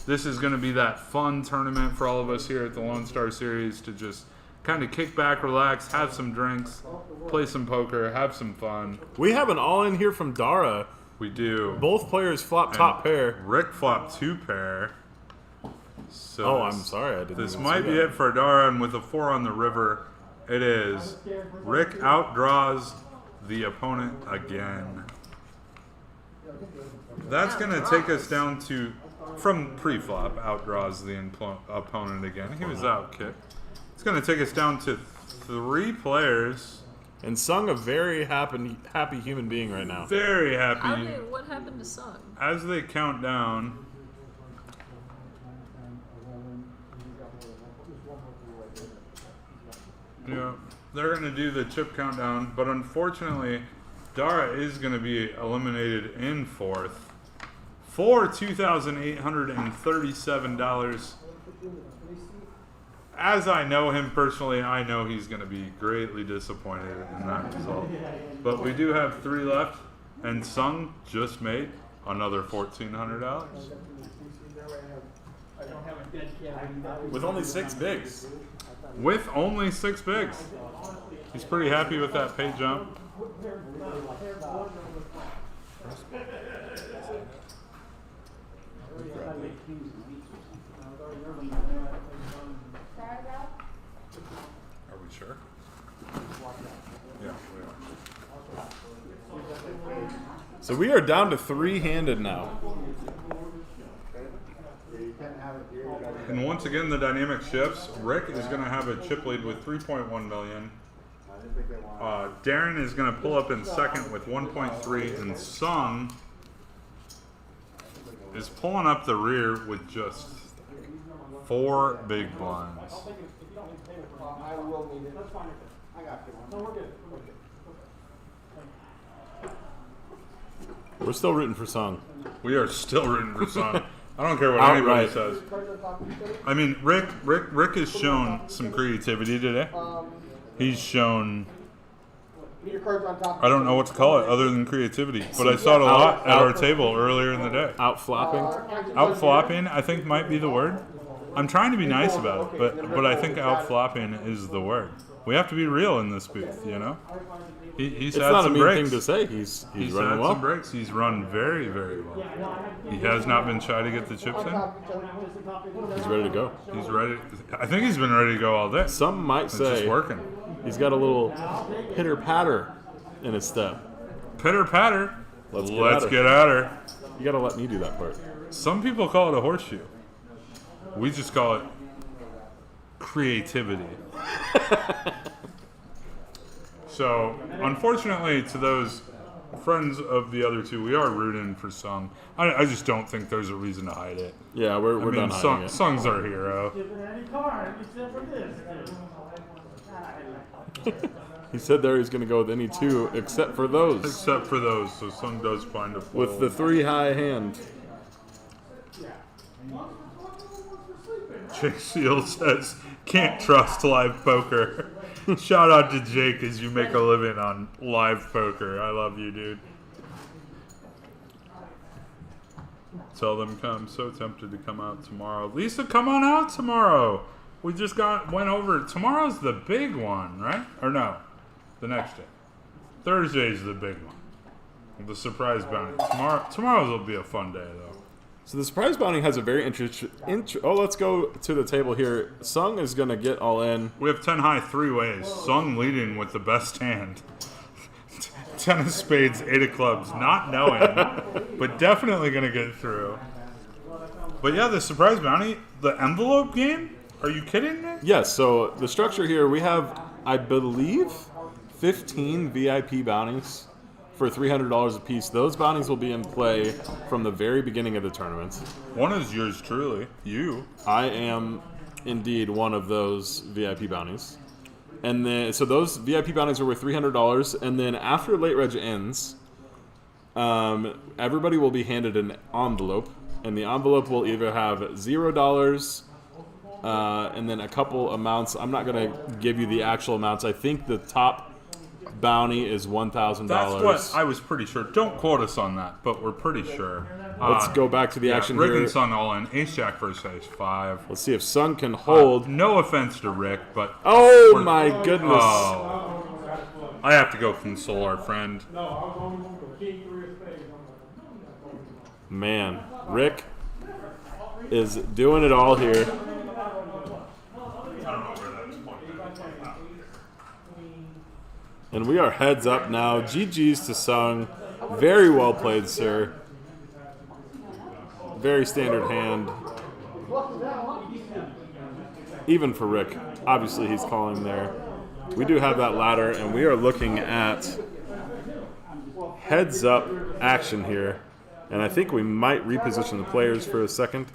Speaker 6: This is going to be that fun tournament for all of us here at the Lone Star Series to just kind of kick back, relax, have some drinks, play some poker, have some fun.
Speaker 4: We have an all-in here from Dara.
Speaker 6: We do.
Speaker 4: Both players flop top pair.
Speaker 6: Rick flopped 2 pair. So
Speaker 4: I'm sorry, I didn't.
Speaker 6: This
Speaker 4: even
Speaker 6: might
Speaker 4: see
Speaker 6: be
Speaker 4: that.
Speaker 6: it for Dara, and with a 4 on the river, it is. Rick outdraws the opponent again. That's going to take us down to, from pre-flop, outdraws the opponent again. He was out kicked. It's going to take us down to 3 players.
Speaker 4: And Sung, a very happy human being right now.
Speaker 6: Very happy.
Speaker 5: What happened to Sung?
Speaker 6: As they count down, they're going to do the chip countdown, but unfortunately, Dara is going to be eliminated in 4th for $2,837. As I know him personally, I know he's going to be greatly disappointed in that result. But we do have 3 left, and Sung just made another $1,400.
Speaker 4: With only 6 bigs.
Speaker 6: With only 6 bigs. He's pretty happy with that pay jump. Are we sure? Yeah, we are.
Speaker 4: So we are down to 3-handed now.
Speaker 6: And once again, the dynamic shifts. Rick is going to have a chip lead with 3.1 million. Darren is going to pull up in second with 1.3, and Sung is pulling up the rear with just 4 big blinds.
Speaker 1: I will need it. I got you. No, we're good.
Speaker 4: We're still rooting for Sung.
Speaker 6: We are still rooting for Sung. I don't care what anybody says. I mean, Rick has shown some creativity today. He's shown
Speaker 1: Your cards on top.
Speaker 6: I don't know what to call it other than creativity, but I saw it a lot at our table earlier in the day.
Speaker 4: Out flopping.
Speaker 6: Out flopping, I think might be the word. I'm trying to be nice about it, but I think out flopping is the word. We have to be real in this booth, you know. He's
Speaker 4: It's
Speaker 6: had
Speaker 4: not a
Speaker 6: some
Speaker 4: mean
Speaker 6: breaks.
Speaker 4: thing to say. He's
Speaker 6: He's
Speaker 4: running
Speaker 6: had
Speaker 4: well.
Speaker 6: some breaks. He's run very, very well. He has not been shy to get the chips in.
Speaker 4: He's ready to go.
Speaker 6: He's ready. I think he's been ready to go all day.
Speaker 4: Some might
Speaker 6: It's
Speaker 4: say
Speaker 6: just working.
Speaker 4: he's got a little pitter patter in his step.
Speaker 6: Pitter patter.
Speaker 4: Let's
Speaker 6: Let's
Speaker 4: get
Speaker 6: get at her.
Speaker 4: You got to let me do that part.
Speaker 6: Some people call it a horseshoe. We just call it creativity. So, unfortunately, to those friends of the other two, we are rooting for Sung. I just don't think there's a reason to hide it.
Speaker 4: Yeah, we're
Speaker 6: I
Speaker 4: done
Speaker 6: mean,
Speaker 4: hiding it.
Speaker 6: Sung's our hero.
Speaker 2: Any card except for this.
Speaker 4: He said there he's going to go with any two except for those.
Speaker 6: Except for those, so Sung does find a fold.
Speaker 4: With the 3 high hand.
Speaker 6: Jake Seal says, can't trust live poker. Shout out to Jake as you make a living on live poker. I love you, dude. Tell them I'm so tempted to come out tomorrow. Lisa, come on out tomorrow. We just went over. Tomorrow's the big one, right? Or no, the next day. Thursday's the big one. The surprise bounty. Tomorrow's will be a fun day, though.
Speaker 4: So the surprise bounty has a very interesting. Oh, let's go to the table here. Sung is going to get all in.
Speaker 6: We have 10 high 3 ways. Sung leading with the best hand. 10 of spades, 8 of clubs. Not knowing, but definitely going to get through. But yeah, the surprise bounty, the envelope game? Are you kidding me?
Speaker 4: Yes, so the structure here, we have, I believe, 15 VIP bounties for $300 a piece. Those bounties will be in play from the very beginning of the tournament.
Speaker 6: One is yours truly. You.
Speaker 4: I am indeed one of those VIP bounties. And then, so those VIP bounties are worth $300. And then after late reg ends, everybody will be handed an envelope. And the envelope will either have $0 and then a couple amounts. I'm not going to give you the actual amounts. I think the top bounty is $1,000.
Speaker 6: That's what I was pretty sure. Don't quote us on that, but we're pretty sure.
Speaker 4: Let's go back to the action
Speaker 6: Rick
Speaker 4: here.
Speaker 6: and Sung all in. Ace Jack versus Ace 5.
Speaker 4: Let's see if Sung can hold.
Speaker 6: No offense to Rick, but
Speaker 4: Oh my goodness.
Speaker 6: oh, I have to go console our friend.
Speaker 4: Man, Rick is doing it all here.
Speaker 6: I don't know where that's pointed.
Speaker 4: And we are heads up now. GG's to Sung. Very well played, sir. Very standard hand. Even for Rick. Obviously, he's calling there. We do have that ladder, and we are looking at heads up action here. And I think we might reposition the players for a second.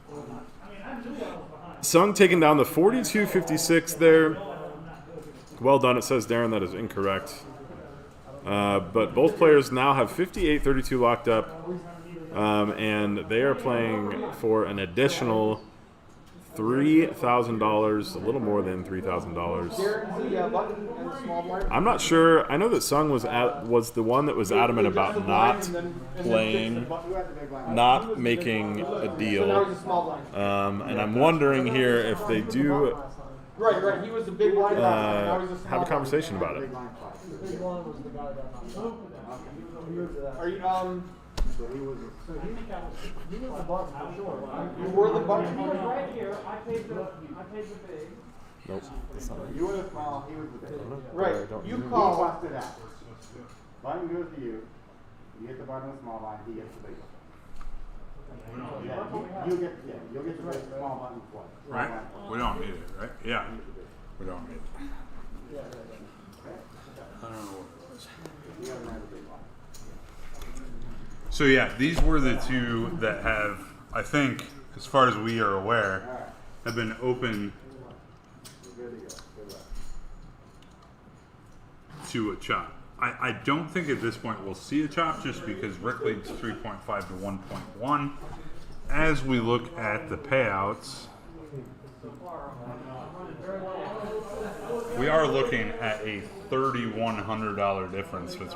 Speaker 4: Sung taking down the 42-56 there. Well done. It says Darren that is incorrect. But both players now have 58-32 locked up. And they are playing for an additional $3,000, a little more than $3,000.
Speaker 1: Darren's the button and the small blind.
Speaker 4: I'm not sure. I know that Sung was the one that was adamant about not playing, not making a
Speaker 1: So now
Speaker 4: deal.
Speaker 1: he's a small blind.
Speaker 4: And I'm wondering here if they do
Speaker 1: Right. He was the big blind. Now he's a small
Speaker 4: have a conversation about it.
Speaker 1: blind. Are you You were the button.
Speaker 8: Right here, I paid the big.
Speaker 4: Nope. That's not right.
Speaker 9: You were the small, he was the big.
Speaker 1: Right. You
Speaker 9: He
Speaker 1: call.
Speaker 9: busted out. Button goes to you. You hit the button on the small line, he gets the big one. Yeah, you'll get the small button twice.
Speaker 6: Right? We don't need it, right? Yeah. We don't need it. I don't know what it was.
Speaker 9: You haven't had the big one.
Speaker 6: So yeah, these were the two that have, I think, as far as we are aware, have been open to a chop. I don't think at this point we'll see a chop just because Rick leads 3.5 to 1.1. As we look at the payouts, We are looking at a $3,100 difference between